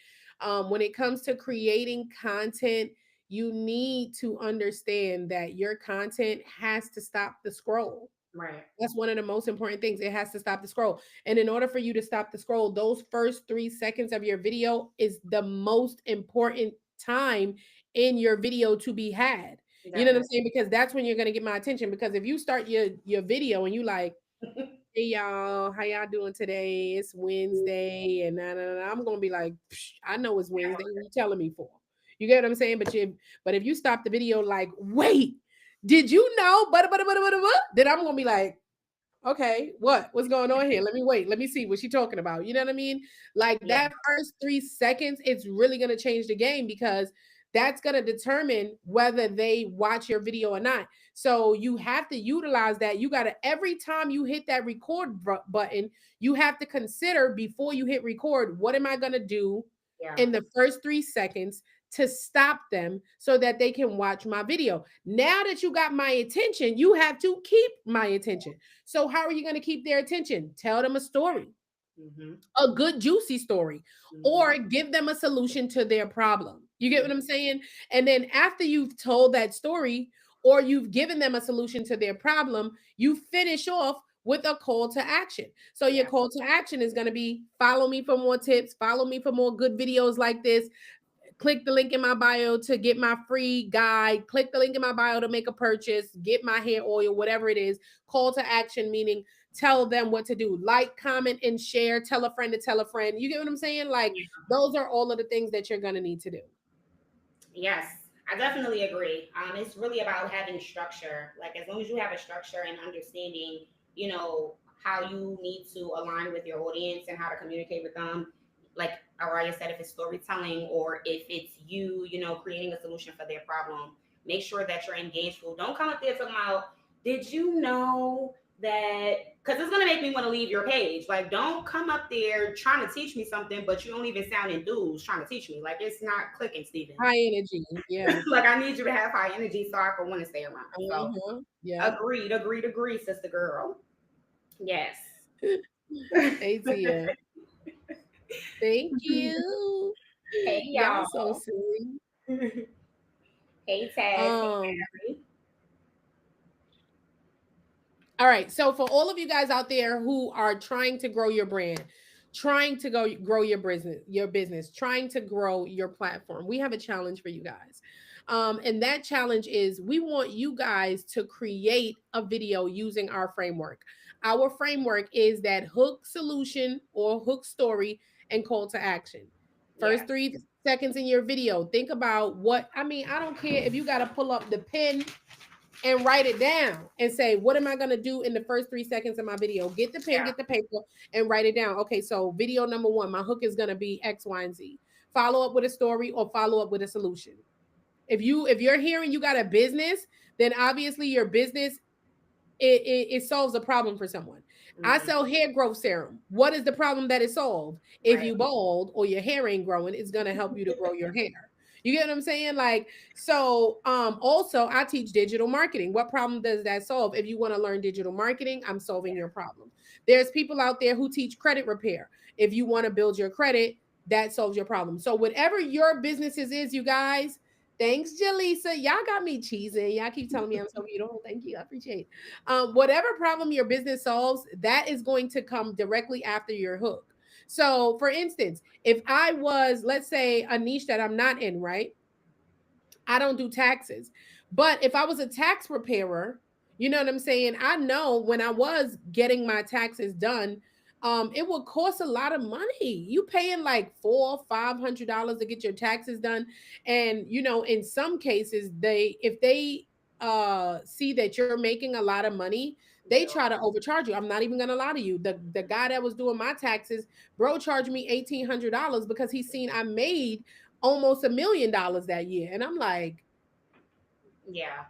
when it comes to creating content, you need to understand that your content has to stop the scroll. Right. That's one of the most important things. It has to stop the scroll. And in order for you to stop the scroll, those first 3 seconds of your video is the most important time in your video to be had. You know what I'm Definitely. saying? Because that's when you're gonna get my attention. Because if you start your video and you like, hey y'all, how y'all doing today? It's Wednesday, and I'm gonna be like, "Psh, I know it's Wednesday. What you telling me for? You get what I'm saying? But if you stop the video, like, wait, did you know? But, then I'm gonna be like, okay, what's going on here? Let me wait. Let me see what she talking about. You know what I mean? Like Yeah. that first 3 seconds, it's really gonna change the game because that's going to determine whether they watch your video or not. So you have to utilize that. You got to, every time you hit that record button, you have to consider before you hit record, what am I going to do Yeah. in the first 3 seconds to stop them so that they can watch my video. Now that you got my attention, you have to keep my attention. So how are you going to keep their attention? Tell them a story, Mm-hmm. a good juicy story, Mm-hmm. or give them a solution to their problem. You get what I'm saying? And then after you've told that story or you've given them a solution to their problem, you finish off with a call to action. So your Yeah. call to action is going to be follow me for more tips, follow me for more good videos like this. Click the link in my bio to get my free guide. Click the link in my bio to make a purchase, get my hair oil, whatever it is. Call to action, meaning tell them what to do. Like, comment, and share. Tell a friend to tell a friend. You get what I'm saying? Like, Yeah. those are all of the things that you're going to need to do. Yes, I definitely agree. It's really about having structure. Like as long as you have a structure and understanding, how you need to align with your audience and how to communicate with them. Like Araya said, if it's storytelling or if it's you, creating a solution for their problem, make sure that you're engageful. Don't come up there talking about, did you know that, because it's gonna make me want to leave your page. Like, don't come up there trying to teach me something, but you don't even sound enthused trying to teach me. Like, it's not clicking, Stephen. High energy. Yeah. Like, I need you to have high energy so I can want to stay around. So, Yeah. agreed, sister girl. Yes. Hey, Tia. Thank you. Hey, Y'all y'all. so silly. Hey, Taz. Hey, All right. So for all of you guys out there who are trying to grow your brand, trying to grow your business, trying to grow your platform, we have a challenge for you guys. And that challenge is we want you guys to create a video using our framework. Our framework is that hook solution or hook story and call to action. yeah. First 3 seconds in your video, think about what I mean. I don't care if you got to pull up the pen and write it down and say, what am I going to do in the first 3 seconds of my video? Get the pen, Yeah. get the paper, and write it down. Okay, so video number 1, my hook is going to be X, Y, and Z. Follow up with a story or follow up with a solution. If you're hearing you got a business, then obviously your business it solves a problem for someone. I sell hair growth serum. What is the problem that it solved? If Right. you bald or your hair ain't growing, it's gonna help you to grow your hair. You get what I'm saying? Like, so also I teach digital marketing. What problem does that solve? If you want to learn digital marketing, I'm solving your problem. There's people out there who teach credit repair. If you want to build your credit, that solves your problem. So whatever your businesses is, you guys, thanks, Jaleesa. Y'all got me cheesing. Y'all keep telling me I'm so beautiful. Thank you. I appreciate it. Whatever problem your business solves, that is going to come directly after your hook. So, for instance, if I was, let's say, a niche that I'm not in, right? I don't do taxes. But if I was a tax preparer, you know what I'm saying? I know when I was getting my taxes done, it would cost a lot of money. You paying like $400-$500 to get your taxes done. And in some cases, if they see that you're making a lot of money, they try to overcharge you. I'm not even gonna lie to you. The guy that was doing my taxes, bro, charged me $1,800 because he seen I made almost $1 million that year. And I'm like, Yeah.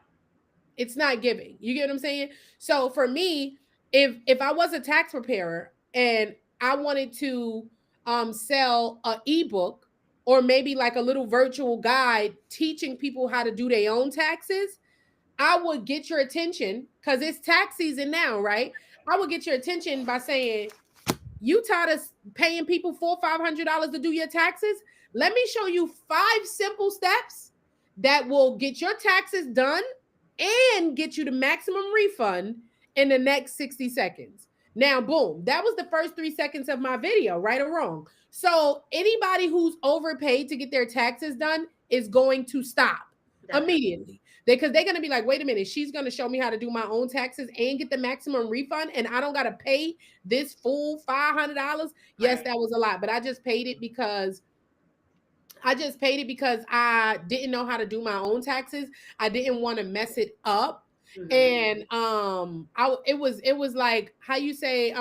it's not giving. You get what I'm saying? So for me, if I was a tax preparer and I wanted to sell an ebook or maybe like a little virtual guide teaching people how to do their own taxes, I would get your attention because it's tax season now, right? I would get your attention by saying, you tired of paying people $400-$500 to do your taxes? Let me show you 5 simple steps that will get your taxes done and get you the maximum refund in the next 60 seconds. Now, boom, that was the first 3 seconds of my video, right or wrong. So anybody who's overpaid to get their taxes done is going to stop immediately. Because they're going to be like, wait a minute, she's going to show me how to do my own taxes and get the maximum refund, and I don't got to pay this full $500. Yes, that was a lot, but I just paid it because I didn't know how to do my own taxes. I didn't want to mess it up. And it was like, how you say,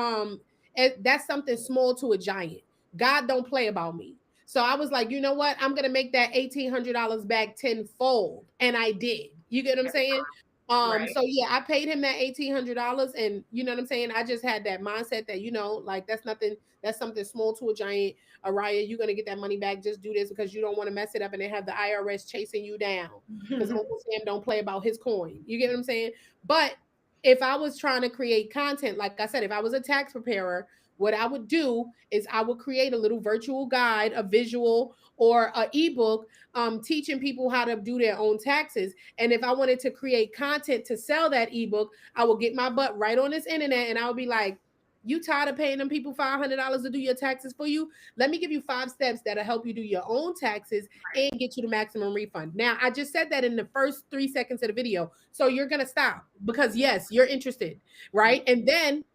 that's something small to a giant. God don't play about me. So I was like, you know what? I'm gonna make that $1,800 back tenfold, and I did. You get what I'm saying? Right. So yeah, I paid him that $1,800, and you know what I'm saying. I just had that mindset that like that's nothing. That's something small to a giant. Araya, you're gonna get that money back. Just do this because you don't want to mess it up, and then have the IRS chasing you down because Uncle Sam don't play about his coin. You get what I'm saying? But if I was trying to create content, like I said, if I was a tax preparer, what I would do is I would create a little virtual guide, a visual or a ebook, teaching people how to do their own taxes. And if I wanted to create content to sell that ebook, I would get my butt right on this internet and I would be like, you tired of paying them people $500 to do your taxes for you? Let me give you 5 steps that'll help you do your own taxes and get you the maximum refund. Now, I just said that in the first 3 seconds of the video. So you're going to stop because yes, you're interested, right? And then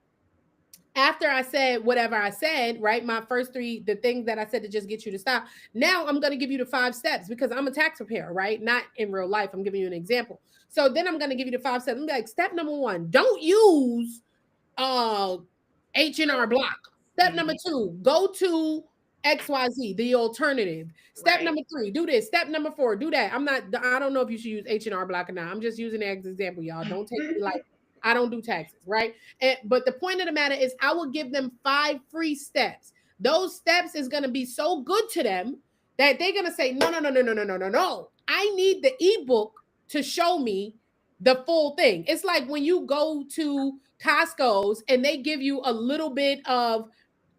after I said whatever I said, right? My first 3, the things that I said to just get you to stop. Now I'm going to give you the 5 steps because I'm a tax preparer, right? Not in real life. I'm giving you an example. So then I'm going to give you the 5 steps. I'm like, step number 1, don't use H&R Block. Step number 2, go to XYZ, the alternative. Step number 3, do this. Step number 4, do that. I don't know if you should use H&R Block or not. I'm just using it as an example, y'all. Don't take me like I don't do taxes, right? But the point of the matter is I will give them 5 free steps. Those steps is going to be so good to them that they're going to say, no. I need the ebook to show me the full thing. It's like when you go to Costco's and they give you a little bit of,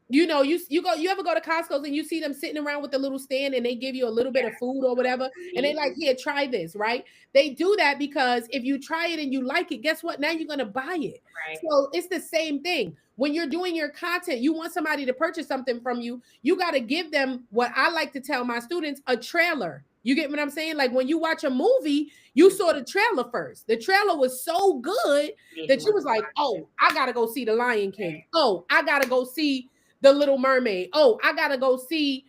you ever go to Costco's and you see them sitting around with the little stand and they give you a little bit of food or whatever and they like, here, try this, right? They do that because if you try it and you like it, guess what? Now you're going to buy it. Right. So it's the same thing. When you're doing your content, you want somebody to purchase something from you, you got to give them what I like to tell my students, a trailer. You get what I'm saying? Like when you watch a movie, you saw the trailer first. The trailer was so good that you was like, oh, I got to go see The Lion King. Oh, I got to go see The Little Mermaid. Oh, I gotta go see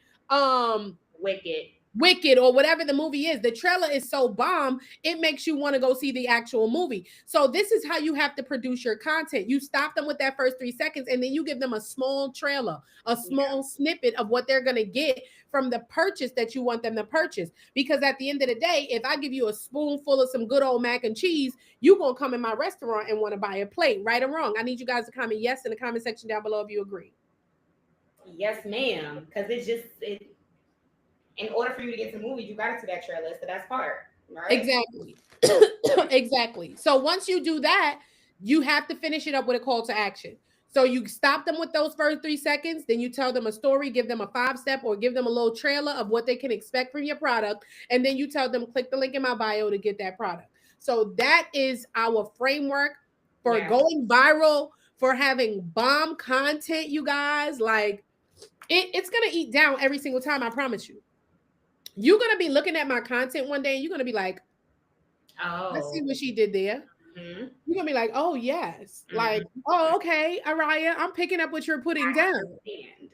Wicked or whatever the movie is. The trailer is so bomb, it makes you want to go see the actual movie. So this is how you have to produce your content. You stop them with that first 3 seconds and then you give them a small trailer, a small snippet of what they're going to get from the purchase that you want them to purchase. Because at the end of the day, if I give you a spoonful of some good old mac and cheese, you're going to come in my restaurant and want to buy a plate, right or wrong. I need you guys to comment yes in the comment section down below if you agree. Yes, ma'am. Because in order for you to get to the movie, you got to see that trailer. So that's part, right? Exactly. Exactly. So once you do that, you have to finish it up with a call to action. So you stop them with those first 3 seconds, then you tell them a story, give them a 5-step or give them a little trailer of what they can expect from your product. And then you tell them, click the link in my bio to get that product. So that is our framework for going viral, for having bomb content, you guys. Like it's going to eat down every single time. I promise you. You're going to be looking at my content one day and you're going to be like, oh, let's see what she did there. Mm-hmm. You're going to be like, oh, yes. Mm-hmm. Like, oh, okay, Araya, I'm picking up what you're putting down.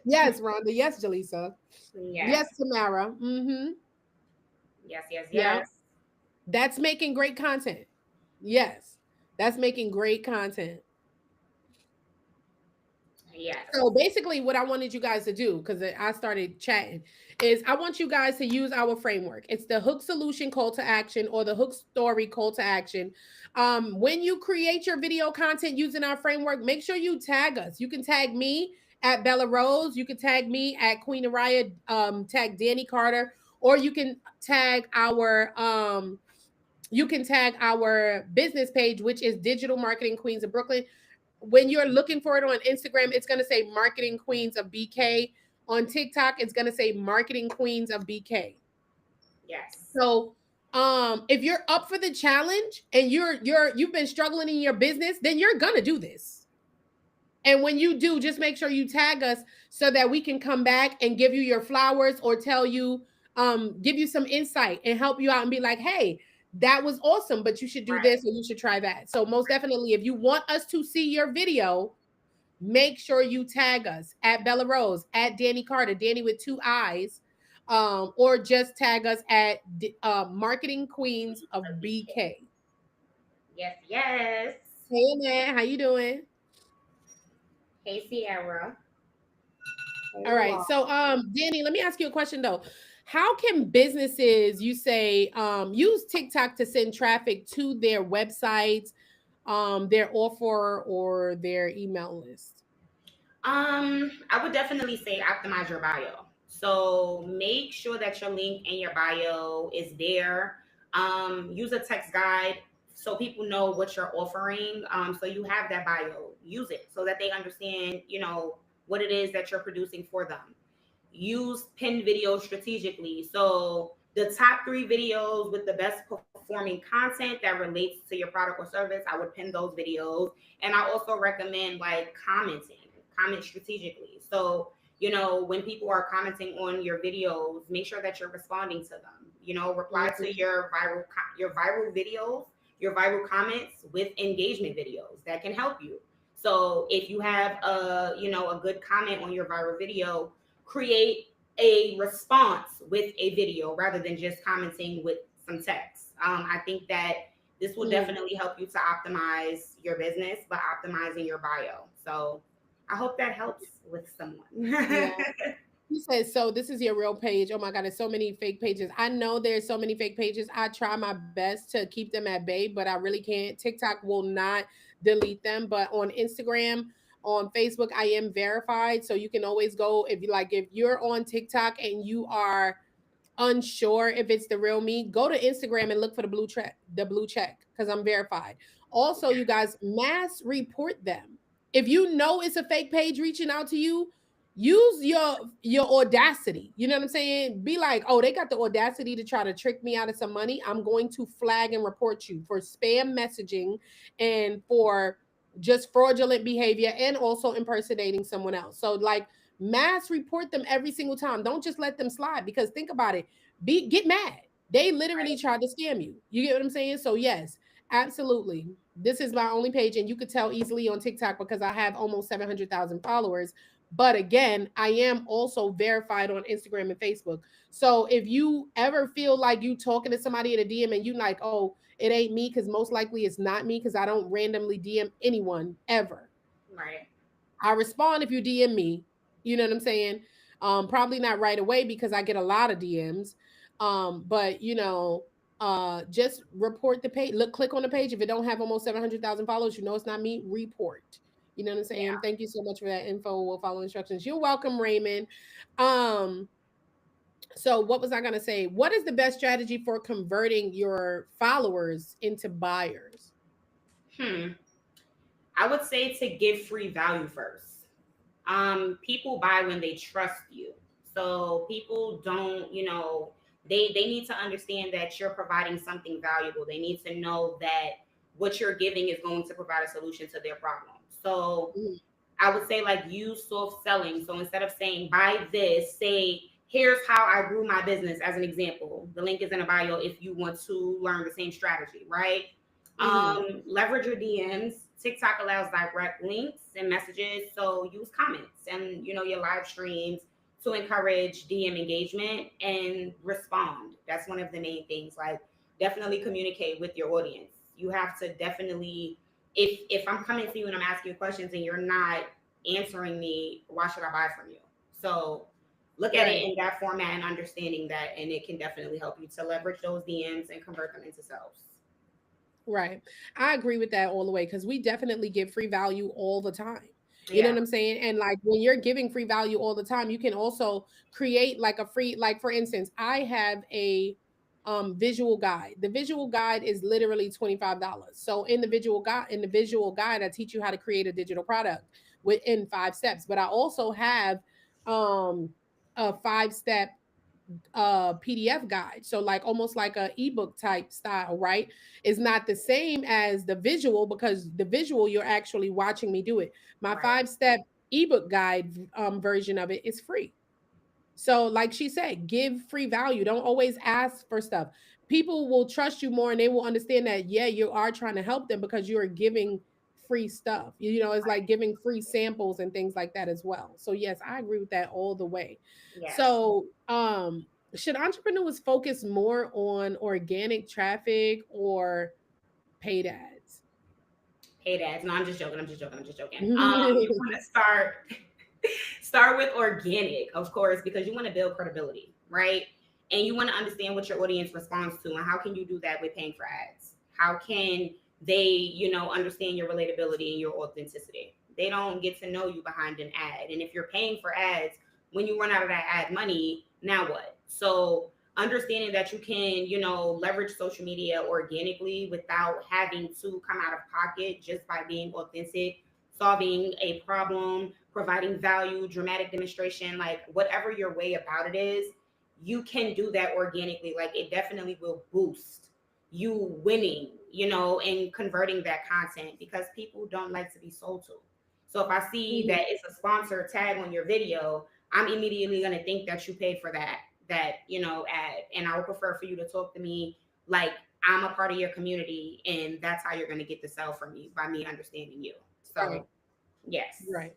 Yes, Rhonda. Yes, Jaleesa. Yes, Tamara. Mm-hmm. Yes. Yeah. That's making great content. Yes. That's making great content. Yeah. So basically what I wanted you guys to do, because I started chatting, is I want you guys to use our framework. It's the hook solution call to action or the hook story call to action. When you create your video content using our framework, make sure you tag us. You can tag me at Bella Rose. You can tag me at Queen Araya, tag Danny Carter, or you can tag our business page, which is Digital Marketing Queens of Brooklyn. When you're looking for it on Instagram, it's going to say Marketing Queens of BK. On TikTok, it's going to say Marketing Queens of BK. Yes. So, if you're up for the challenge and you've been struggling in your business, then you're going to do this. And when you do, just make sure you tag us so that we can come back and give you your flowers or tell you, give you some insight and help you out and be like, hey, that was awesome, but you should do this or you should try that. So most definitely, if you want us to see your video, make sure you tag us at Bella Rose, at Danny Carter, Danny with 2 eyes, or just tag us at Marketing Queens of BK. Yes. Hey, man, how you doing? Hey, Sierra. All right. So Danny, let me ask you a question though. How can businesses, you say, use TikTok to send traffic to their websites, their offer or their email list? I would definitely say optimize your bio. So make sure that your link in your bio is there. Use a text guide so people know what you're offering. So you have that bio. Use it so that they understand, what it is that you're producing for them. Use pin videos strategically. So the top 3 videos with the best performing content that relates to your product or service, I would pin those videos. And I also recommend like comment strategically. So, when people are commenting on your videos, make sure that you're responding to them. Reply to your viral videos, your viral comments with engagement videos that can help you. So if you have a good comment on your viral video, create a response with a video rather than just commenting with some text. I think that this will definitely help you to optimize your business by optimizing your bio. So I hope that helps with someone. Yeah. He says, so this is your real page. Oh my God, there's so many fake pages. I know there's so many fake pages. I try my best to keep them at bay, but I really can't. TikTok will not delete them. But on Instagram, on Facebook, I am verified. So you can always go if you're on TikTok and you are unsure if it's the real me, go to Instagram and look for the blue check, because I'm verified. Also, you guys, mass report them. If you know it's a fake page reaching out to you, use your audacity. You know what I'm saying? Be like, oh, they got the audacity to try to trick me out of some money. I'm going to flag and report you for spam messaging and for just fraudulent behavior and also impersonating someone else. So like mass report them every single time. Don't just let them slide, because think about it. Get mad. They literally tried to scam you. You get what I'm saying? So yes, absolutely. This is my only page, and you could tell easily on TikTok because I have almost 700,000 followers. But again, I am also verified on Instagram and Facebook. So if you ever feel like you talking to somebody in a DM and you like, oh, it ain't me, because most likely it's not me, because I don't randomly DM anyone ever. Right. I respond if you DM me. You know what I'm saying? Probably not right away because I get a lot of DMs. But just report the page. Look, click on the page. If it don't have almost 700,000 followers, you know it's not me. Report. You know what I'm saying? Yeah. Thank you so much for that info. We'll follow instructions. You're welcome, Raymond. Um, so what was I gonna say? What is the best strategy for converting your followers into buyers? Hmm. I would say to give free value first. People buy when they trust you. So people don't, they need to understand that you're providing something valuable. They need to know that what you're giving is going to provide a solution to their problem. So Mhm. I would say like use soft selling. So instead of saying buy this, say here's how I grew my business as an example. The link is in a bio if you want to learn the same strategy, right? Mhm. Leverage your DMs. TikTok allows direct links and messages, so use comments and your live streams to encourage DM engagement and respond. That's one of the main things. Like definitely communicate with your audience. You have to definitely if I'm coming to you and I'm asking you questions and you're not answering me, why should I buy from you? So look at it Right. in that format and understanding that, and it can definitely help you to leverage those DMs and convert them into sales. Right. I agree with that all the way, because we definitely give free value all the time. You know Yeah. what I'm saying? And like when you're giving free value all the time, you can also create like a free, like for instance, I have a visual guide. The visual guide is literally $25. So in the visual guide, I teach you how to create a digital product within 5 steps. But I also have um a 5 step PDF guide. So like almost like a ebook type style, right? It's not the same as the visual, because the visual you're actually watching me do it. My Right. 5 step ebook guide version of it is free. So like she said, give free value. Don't always ask for stuff. People will trust you more and they will understand that yeah, you are trying to help them because you are giving free stuff. It's like giving free samples and things like that as well. So yes, I agree with that all the way. Yes. So should entrepreneurs focus more on organic traffic or paid ads? Paid ads. No, I'm just joking. I'm just joking. You want to start. Start with organic, of course, because you want to build credibility, right? And you want to understand what your audience responds to, and how can you do that with paying for ads? How can they, understand your relatability and your authenticity? They don't get to know you behind an ad. And if you're paying for ads, when you run out of that ad money, now what? So understanding that you can, leverage social media organically without having to come out of pocket, just by being authentic, solving a problem, providing value, dramatic demonstration, like whatever your way about it is, you can do that organically. Like it definitely will boost you winning, and converting that content, because people don't like to be sold to. So if I see Mhm. that it's a sponsored tag on your video, I'm immediately going to think that you paid for that ad. And I would prefer for you to talk to me like I'm a part of your community, and that's how you're going to get the sell from me, by me understanding you. Right, So yes. right.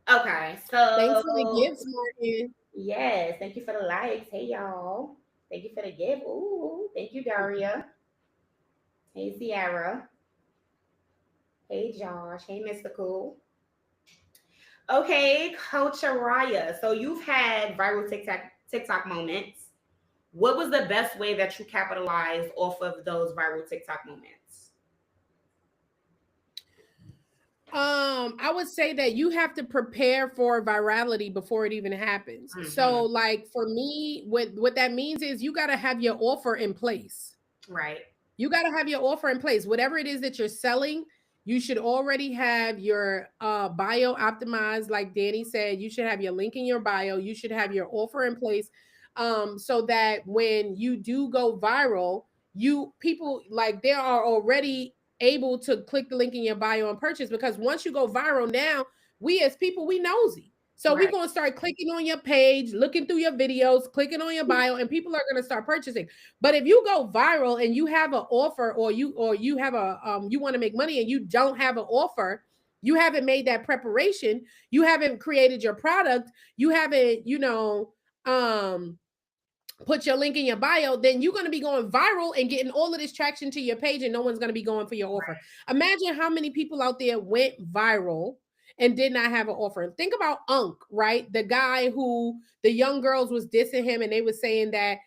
Okay, Thanks for the so gifts, Martin. yes, thank you for the likes. Hey y'all. Thank you for the gift. Ooh, thank you, Daria. Hey Sierra. Hey Josh. Hey Mr. Cool. Okay, Coach Araya. So you've had viral TikTok moments. What was the best way that you capitalized off of those viral TikTok moments? I would say that you have to prepare for virality before it even happens. So, Hmm. like for me, what that means is you got to have your offer in place. Right. You got to have your offer in place. Whatever it is that you're selling, you should already have your bio optimized. Like Danny said, you should have your link in your bio. You should have your offer in place, so that when you do go viral, you people like they are already able to click the link in your bio and purchase. Because once you go viral, now we as people, we nosy. So we're Right. gonna start clicking on your page, looking through your videos, clicking on your bio, and people are gonna start purchasing. But if you go viral and you have an offer, or you have a you want to make money and you don't have an offer, you haven't made that preparation, you haven't created your product, you haven't, um put your link in your bio, then you're going to be going viral and getting all of this traction to your page, and no one's going to be going for your offer. Right. Imagine how many people out there went viral and did not have an offer. Think about Unk, right? The guy who the young girls was dissing him and they were saying that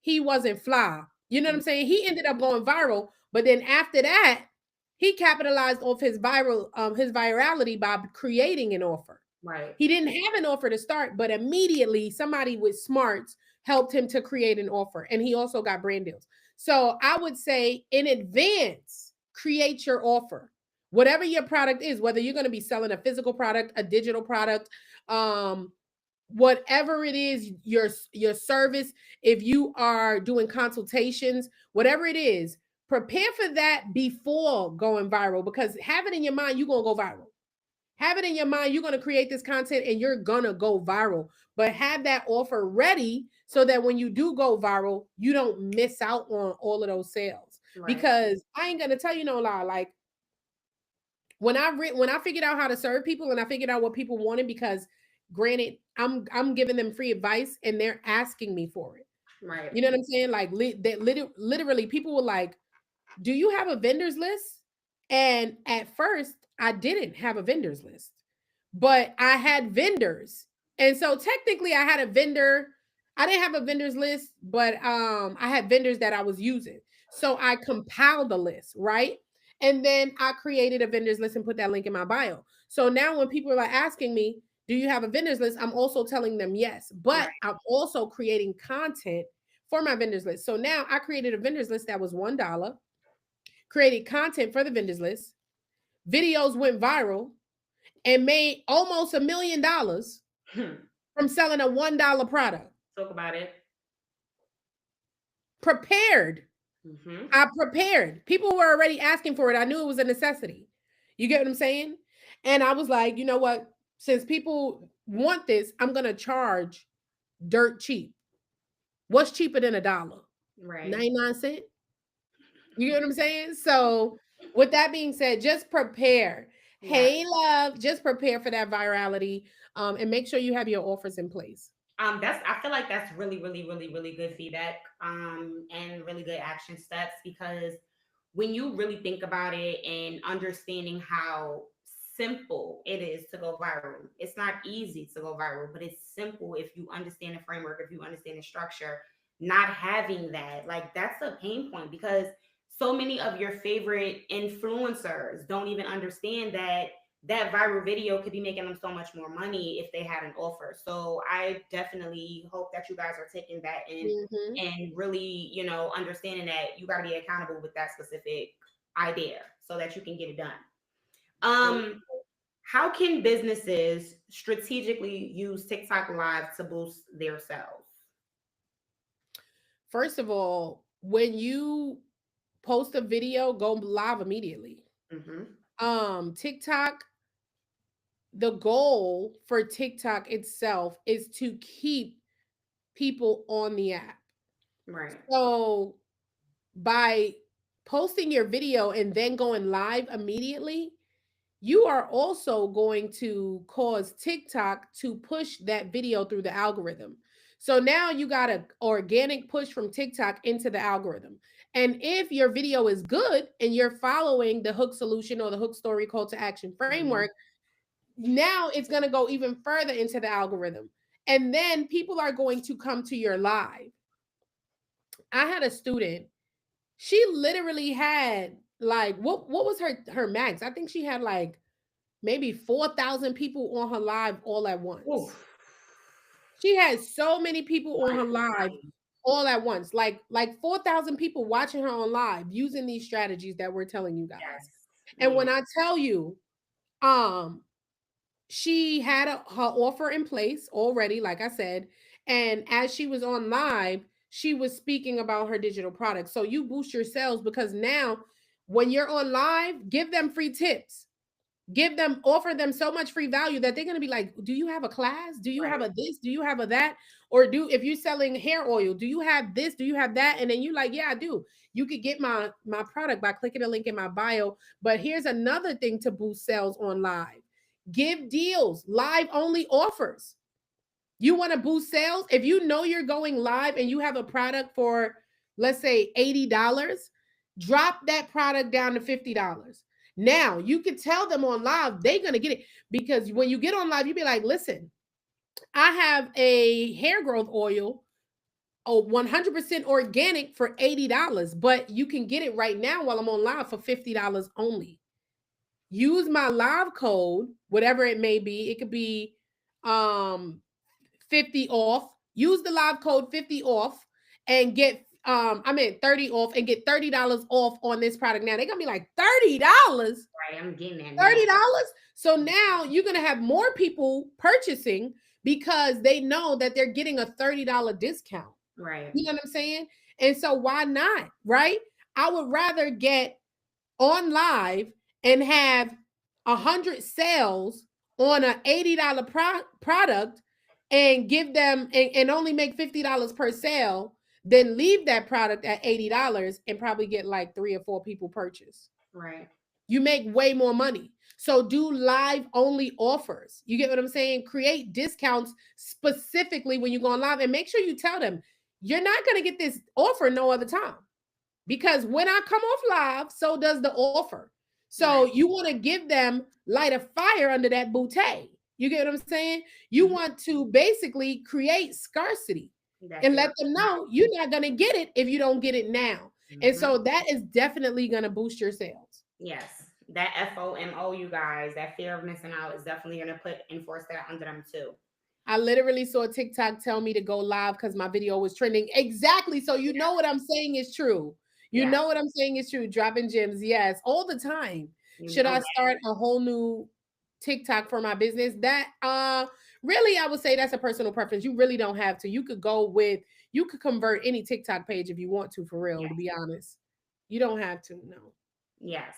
he wasn't fly. You know what I'm saying? He ended up going viral, but then after that, he capitalized off his virality by creating an offer. Right. He didn't have an offer to start, but immediately somebody with smarts helped him to create an offer. And he also got brand deals. So I would say in advance, create your offer. Whatever your product is, whether you're going to be selling a physical product, a digital product, um, whatever it is, your service, if you are doing consultations, whatever it is, prepare for that before going viral, because have it in your mind, you're going to go viral. Have it in your mind, you're going to create this content and you're going to go viral. But have that offer ready so that when you do go viral, you don't miss out on all of those sales. Right. Because I ain't going to tell you no lie. Like when I figured out how to serve people and I figured out what people wanted, because granted, I'm giving them free advice and they're asking me for it. Right. You know what I'm saying? Like literally people were like, "Do you have a vendors list?" And at first, I didn't have a vendors list, but I had vendors. And so technically I had a vendor. I didn't have a vendors list, but I had vendors that I was using. So I compiled the list, right? And then I created a vendors list and put that link in my bio. So now when people are asking me, "Do you have a vendors list?" I'm also telling them yes, but Right. I'm also creating content for my vendors list. So now I created a vendors list that was $1, created content for the vendors list, videos went viral, and made almost $1 million from selling a $1 product. Talk about it. Prepared. Hmm. I prepared. People were already asking for it. I knew it was a necessity. You get what I'm saying? And I was like, you know what? Since people want this, I'm going to charge dirt cheap. What's cheaper than $1? Right. 99 cents. You get what I'm saying? So, with that being said, just prepare. Yeah. Hey, love, just prepare for that virality, and make sure you have your offers in place. That's I feel like that's really, really, really, really good feedback. And really good action steps, because when you really think about it and understanding how simple it is to go viral. It's not easy to go viral, but it's simple if you understand the framework, if you understand the structure. Not having that, like, that's a pain point because so many of your favorite influencers don't even understand that that viral video could be making them so much more money if they had an offer. So I definitely hope that you guys are taking that in Mm-hmm. and really, understanding that you got to be accountable with that specific idea so that you can get it done. Um, how can businesses strategically use TikTok Live to boost their sales? First of all, when you post a video, go live immediately. Mm-hmm. TikTok, the goal for TikTok itself is to keep people on the app. Right. So by posting your video and then going live immediately, you are also going to cause TikTok to push that video through the algorithm. So now you got an organic push from TikTok into the algorithm. And if your video is good and you're following the hook solution or the hook story call to action Mm-hmm. framework, now it's going to go even further into the algorithm. And then people are going to come to your live. I had a student, she literally had like what was her max? I think she had like maybe 4,000 people on her live all at once. Oof. She had so many people on Right. her live all at once. Like 4,000 people watching her on live using these strategies that we're telling you Yes. guys. And Man. when I tell you, um she had her offer in place already, like I said, and as she was on live, she was speaking about her digital products. So you boost your sales because now when you're on live, give them free tips, give them, offer them so much free value that they're going to be like, do you have a class, do you have Right. a this, do you have a that, or do, if you're selling hair oil, do you have this, do you have that, and then you like, yeah, I do. You could get my product by clicking the link in my bio. But here's another thing to boost sales on live: give deals, live only offers. You want to boost sales? If you know you're going live and you have a product for, let's say, $80, drop that product down to $50. Now you can tell them on live, they're going to get it, because when you get on live, you be like, listen, I have a hair growth oil, 100% organic for $80, but you can get it right now while I'm on live for $50 only. Use my live code, whatever it may be. It could be um 50 off. Use the live code 50 off and get 30 off and get $30 off on this product. Now they're gonna be like, $30? Right. I'm getting that now. $30? So now you're gonna have more people purchasing because they know that they're getting a $30 discount. Right. You know what I'm saying? And so why not? Right? I would rather get on live and have 100 sales on an $80 product and give them and only make $50 per sale, then leave that product at $80 and probably get like 3 or 4 people purchase. Right. You make way more money. So do live only offers. You get what I'm saying? Create discounts specifically when you go on live, and make sure you tell them you're not going to get this offer no other time, because when I come off live, so does the offer. So Right. you want to give them, light a fire under that bouquet. You get what I'm saying? You Mhm. want to basically create scarcity That and fear let of them missing know you're not going to get it if you don't get it now. out. And Mhm. so that is definitely going to boost your sales. Yes. That FOMO, you guys, that fear of missing out is definitely going to enforce that under them too. I literally saw TikTok tell me to go live because my video was trending. Exactly. So you know what I'm saying is true. You Yeah. know what I'm saying is true. Dropping gems, yes, all the time. You Should know I that. start a whole new TikTok for my business? That really, I would say that's a personal preference. You really don't have to. You could convert any TikTok page if you want to, for real, to Yes. be honest. You don't have to, no. Yes.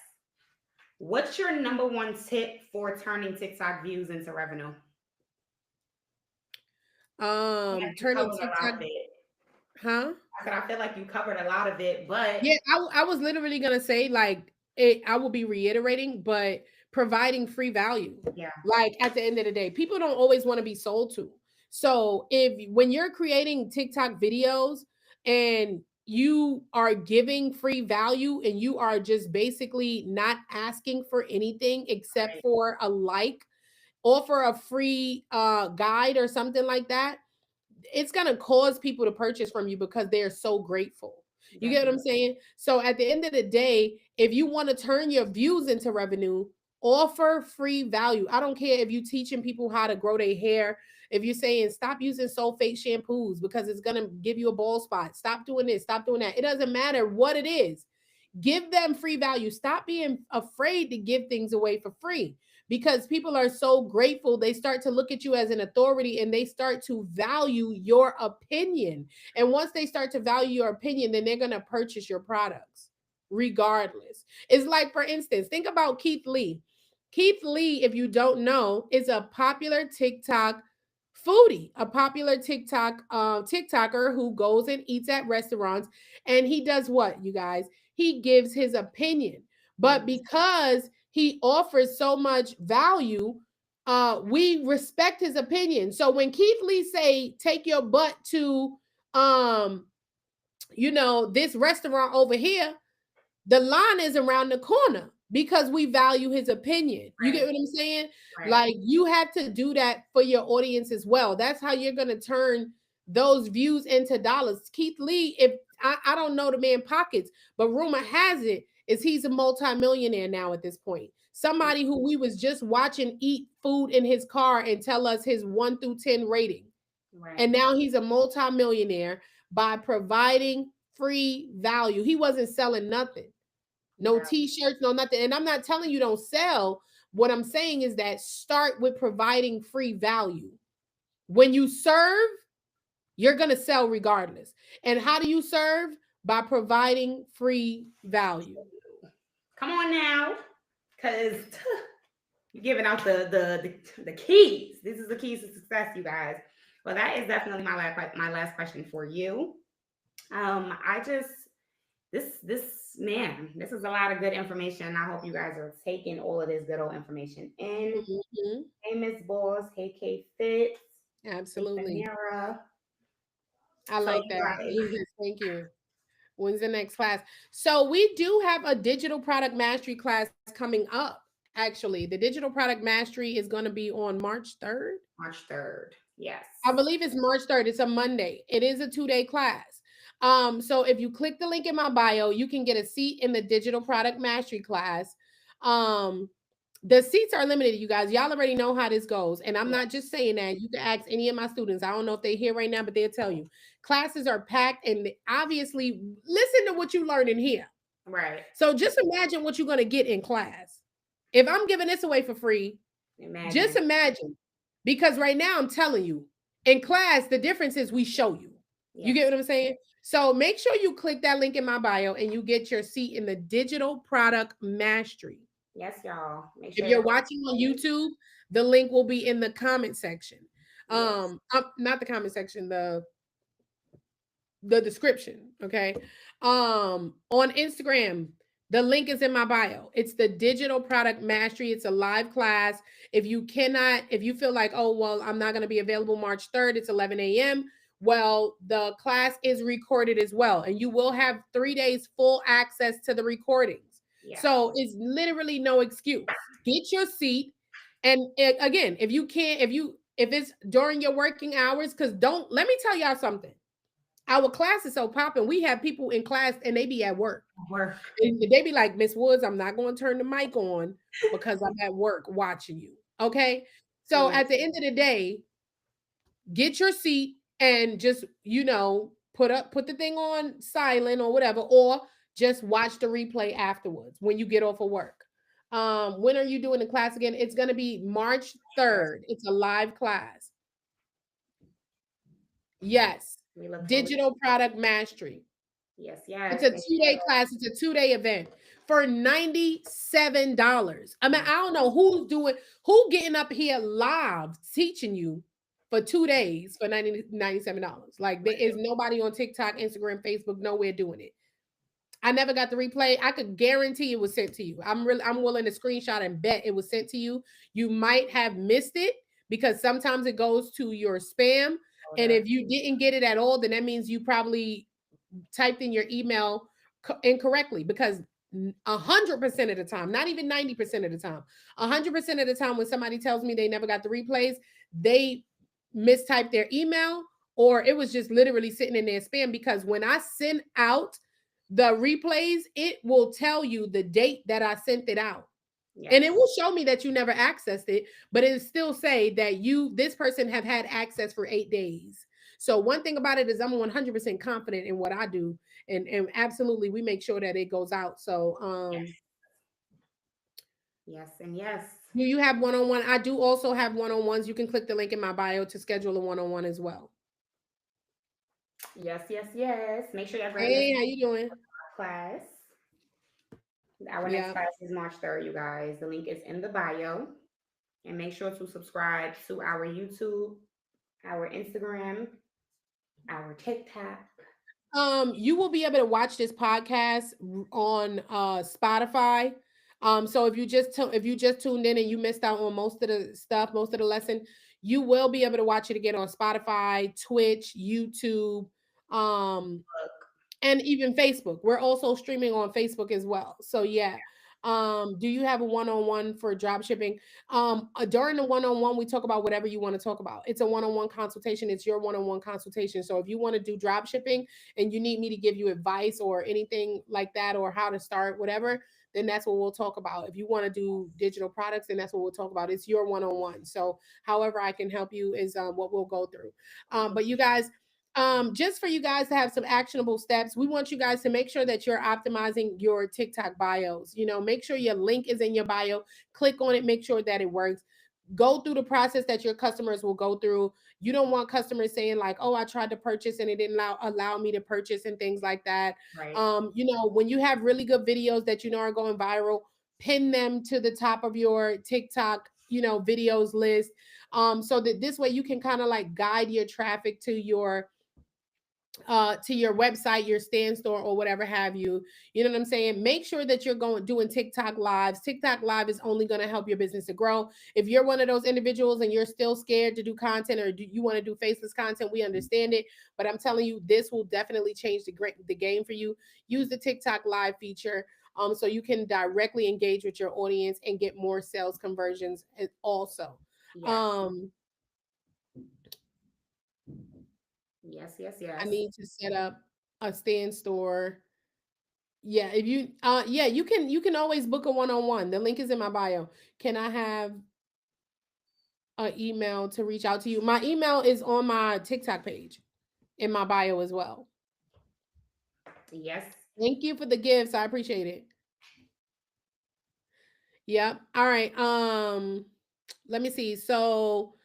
What's your number one tip for turning TikTok views into revenue? Yeah, you Turning covered a lot TikTok, of it. huh? I said I feel like you covered a lot of it, but Yeah, I was literally gonna say like I will be reiterating, but providing free value. yeah. Like at the end of the day, people don't always want to be sold to. So if when you're creating TikTok videos and you are giving free value and you are just basically not asking for anything except Right. for a like, offer a free guide or something like that, it's going to cause people to purchase from you because they're so grateful. You get what I'm Definitely. saying? So at the end of the day, if you want to turn your views into revenue, offer free value. I don't care if you're teaching people how to grow their hair. If you're saying stop using sulfate shampoos because it's going to give you a bald spot, stop doing this, stop doing that. It doesn't matter what it is. Give them free value. Stop being afraid to give things away for free because people are so grateful. They start to look at you as an authority and they start to value your opinion. And once they start to value your opinion, then they're going to purchase your products regardless. It's like, for instance, think about Keith Lee. Keith Lee, if you don't know, is a popular TikTok foodie, a popular TikToker who goes and eats at restaurants. And he does what, you guys? He gives his opinion. But Yes. because he offers so much value, we respect his opinion. So when Keith Lee say, take your butt to um, this restaurant over here, the line is around the corner because we value his opinion. You get Right. what I'm saying? Right. Like you have to do that for your audience as well. That's how you're gonna turn those views into dollars. Keith Lee, if I don't know the man pockets, but rumor has it is he's a multimillionaire now at this point. Somebody who we was just watching eat food in his car and tell us his 1 through 10 rating. And Right. now he's a multimillionaire by providing free value. He wasn't selling nothing. No Yeah. t-shirts, no nothing. And I'm not telling you don't sell. What I'm saying is that start with providing free value. When you serve, you're going to sell regardless. And how do you serve? By providing free value. Come on now, because you're giving out the keys. This is the keys to success, you guys. Well, that is definitely my last question for you. I just this man, this is a lot of good information. I hope you guys are taking all of this good old information in. Mhm. Hey, Miss Boss. Hey, K Fitz. Hey, Absolutely. Panera. I So like you that. guys, Thank you. When's the next class? So we do have a digital product mastery class coming up. Actually, the digital product mastery is going to be on March 3rd. March 3rd. Yes. I believe it's March 3rd. It's a Monday. It is a 2-day class. So if you click the link in my bio, you can get a seat in the digital product mastery class. Um, the seats are limited, you guys. Y'all already know how this goes. And I'm Yeah. not just saying that. You can ask any of my students. I don't know if they're here right now, but they'll tell you. Classes are packed, and obviously listen to what you learn in here. Right. So just imagine what you're going to get in class. If I'm giving this away for free, just Imagine. imagine. Because right now I'm telling you, in class, the difference is we show you. You get Yes. what I'm saying? So make sure you click that link in my bio and you get your seat in the digital product mastery. Yes, y'all. Make If sure you're y'all. watching on YouTube, the link will be in the comment section. Yes. Not the comment section, the description. Okay. On Instagram, the link is in my bio. It's the digital product mastery. It's a live class. If you feel like, oh, well, I'm not going to be available March 3rd, it's 11 a.m. Well, the class is recorded as well, and you will have 3 days full access to the recordings. Yes. So it's literally no excuse. Get your seat. And again, if you can't, if it's during your working hours, because don't let me tell y'all something. Our class is so popping. We have people in class and they be at work. Work. And they be like, Miss Woods, I'm not going to turn the mic on because I'm at work watching you. Okay. So Yes. at the end of the day, get your seat and just, put the thing on silent or whatever, or just watch the replay afterwards when you get off of work. When are you doing the class again? It's going to be March 3rd. It's a live class. Yes. We look forward. Digital product mastery. Yes. It's Yes. a Make 2-day class. It's a 2-day event for $97. I mean, I don't know who getting up here live teaching you for 2 days for $97. Like there is nobody on TikTok, Instagram, Facebook, nowhere doing it. I never got the replay. I could guarantee it was sent to you. I'm willing to screenshot and bet it was sent to you. You might have missed it because sometimes it goes to your spam. And if you didn't get it at all, then that means you probably typed in your email incorrectly, because 100% of the time, not even 90% of the time, 100% of the time when somebody tells me they never got the replays, they mistyped their email, or it was just literally sitting in their spam, because when I send out the replays, it will tell you the date that I sent it out. Yes. And it will show me that you never accessed it, but it still say that this person have had access for 8 days. So one thing about it is I'm 100% confident in what I do, and absolutely we make sure that it goes out. So yes, and yes. do you have one-on-one? I do also have one-on-ones. You can click the link in my bio to schedule a one-on-one as well. Yes, yes, yes. Make sure you Hey, how you doing? Class. Our next class is March 3rd, you guys. The link is in the bio. And make sure to subscribe to our YouTube, our Instagram, our TikTok. You will be able to watch this podcast on Spotify. So if you just tuned in and you missed out on most of the stuff, most of the lesson, you will be able to watch it again on Spotify, Twitch, YouTube, and even Facebook. We're also streaming on Facebook as well. So yeah. Do you have a one-on-one for drop shipping? During the one-on-one, we talk about whatever you want to talk about. It's a one-on-one consultation. It's your one-on-one consultation. So if you want to do drop shipping and you need me to give you advice or anything like that, or how to start, whatever, then that's what we'll talk about. If you want to do digital products, then that's what we'll talk about. It's your one-on-one. So however I can help you is what we'll go through. But you guys, just for you guys to have some actionable steps, we want you guys to make sure that you're optimizing your TikTok bios. Make sure your link is in your bio. Click on it, make sure that it works. Go through the process that your customers will go through. You don't want customers saying like, "Oh, I tried to purchase and it didn't allow me to purchase," and things like that. Right. When you have really good videos that are going viral, pin them to the top of your TikTok, videos list. So that this way you can kind of like guide your traffic to your website, your stand store, or whatever have you. You know what I'm saying? Make sure that you're doing TikTok lives. TikTok live is only going to help your business to grow. If you're one of those individuals and you're still scared to do content, or do you want to do faceless content, we understand it, but I'm telling you, this will definitely change the game for you. Use the TikTok live feature so you can directly engage with your audience and get more sales conversions also. Yes, yes, yes. I need to set up a stand store. Yeah, if you you can always book a one-on-one. The link is in my bio. Can I have an email to reach out to you? My email is on my TikTok page in my bio as well. Yes. Thank you for the gifts. I appreciate it. Yep. All right. Let me see. So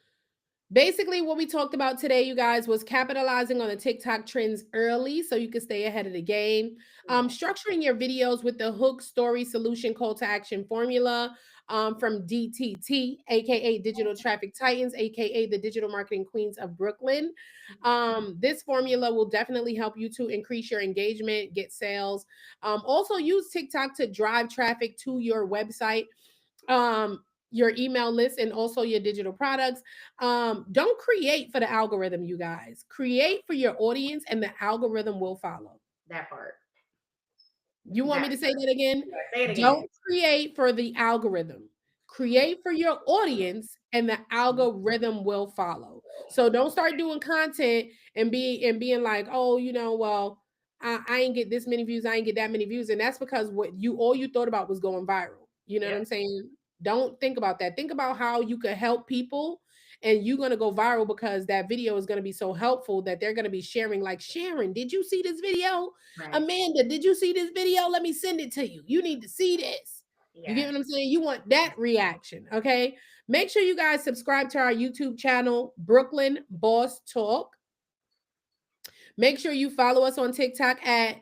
basically, what we talked about today, you guys, was capitalizing on the TikTok trends early so you can stay ahead of the game. Structuring your videos with the hook, story, solution, call to action formula from DTT, aka Digital Traffic Titans, aka the Digital Marketing Queens of Brooklyn. This formula will definitely help you to increase your engagement, get sales. Also, use TikTok to drive traffic to your website. Your email list, and also your digital products. Don't create for the algorithm, you guys. Create for your audience, and the algorithm will follow. That part. You want me to say that again? Yeah, say it again. Don't create for the algorithm. Create for your audience, and the algorithm will follow. So don't start doing content and being like, oh, well, I ain't get this many views, I ain't get that many views, and that's because all you thought about was going viral. You know what I'm saying? Don't think about that. Think about how you could help people, and you're going to go viral because that video is going to be so helpful that they're going to be sharing, like, Sharon, did you see this video? Right. Amanda, did you see this video? Let me send it to you. You need to see this. You get what I'm saying? You want that reaction. Okay. Make sure you guys subscribe to our YouTube channel, Brooklyn Boss Talk. Make sure you follow us on TikTok at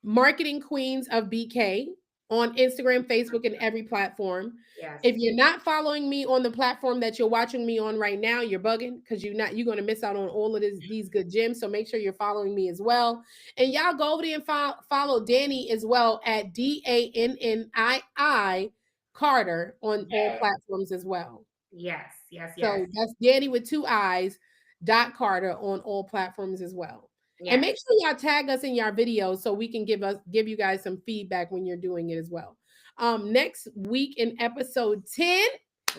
Marketing Queens of BK, on Instagram, Facebook, and every platform. Yes. If you're not following me on the platform that you're watching me on right now, you're bugging, because you're going to miss out on all of these good gems. So make sure you're following me as well. And y'all go over there and follow Danny as well at DANNII Carter on all platforms as well. Yes, yes, yes. So that's Danny with 2 I's, Carter on all platforms as well. And Yes. make sure y'all tag us in your videos so we can give you guys some feedback when you're doing it as well. Next week in episode 10.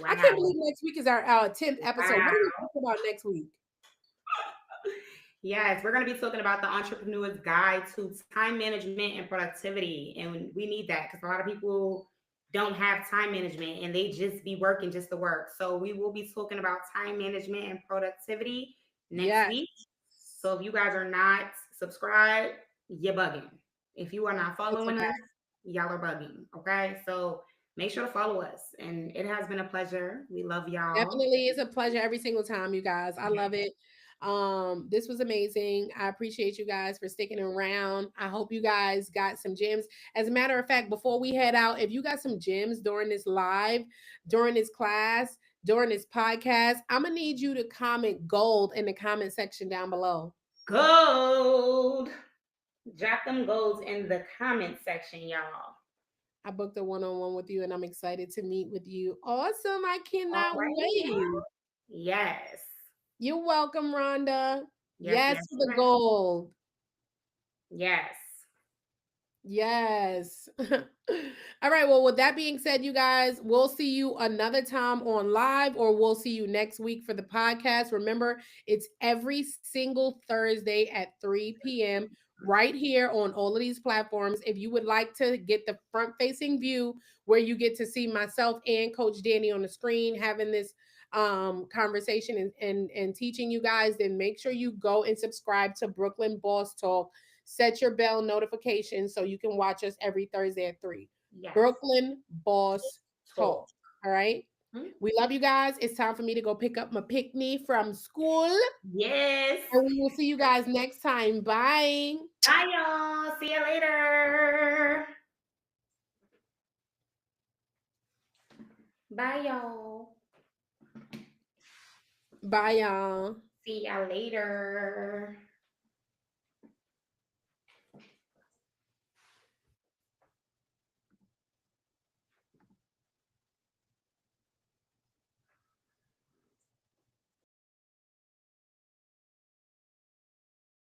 I can't Wow. believe next week is our 10th episode. What are we Wow. talking about next week? Yes, we're going to be talking about the entrepreneur's guide to time management and productivity. And we need that because a lot of people don't have time management and they just be working just to work. So we will be talking about time management and productivity next Yes. week. So if you guys are not subscribed, you're bugging. If you are not following us, y'all are bugging. Okay. So make sure to follow us. And it has been a pleasure. We love y'all. Definitely is a pleasure every single time, you guys. I love it. This was amazing. I appreciate you guys for sticking around. I hope you guys got some gems. As a matter of fact, before we head out, if you got some gems during this live, during this class, during this podcast, I'm gonna need you to comment gold in the comment section down below. Gold. Drop them golds in the comment section, y'all. I booked a one-on-one with you and I'm excited to meet with you. Awesome. I cannot All right. wait. Yes. You're welcome, Rhonda. Yes. Yes, Yes. for the Yes. gold. Yes. Yes. All right. Well, with that being said, you guys, we'll see you another time on live or we'll see you next week for the podcast. Remember, it's every single Thursday at 3 p.m. right here on all of these platforms. If you would like to get the front facing view where you get to see myself and Coach Danny on the screen having this conversation and teaching you guys, then make sure you go and subscribe to Brooklyn Boss Talk. Set your bell notification so you can watch us every Thursday at 3. Yes. Brooklyn Boss Talk. All right. Hmm? We love you guys. It's time for me to go pick up my pick-me from school. Yes. And we will see you guys next time. Bye. Bye, y'all. See you later. Bye, y'all. Bye, y'all. See y'all later.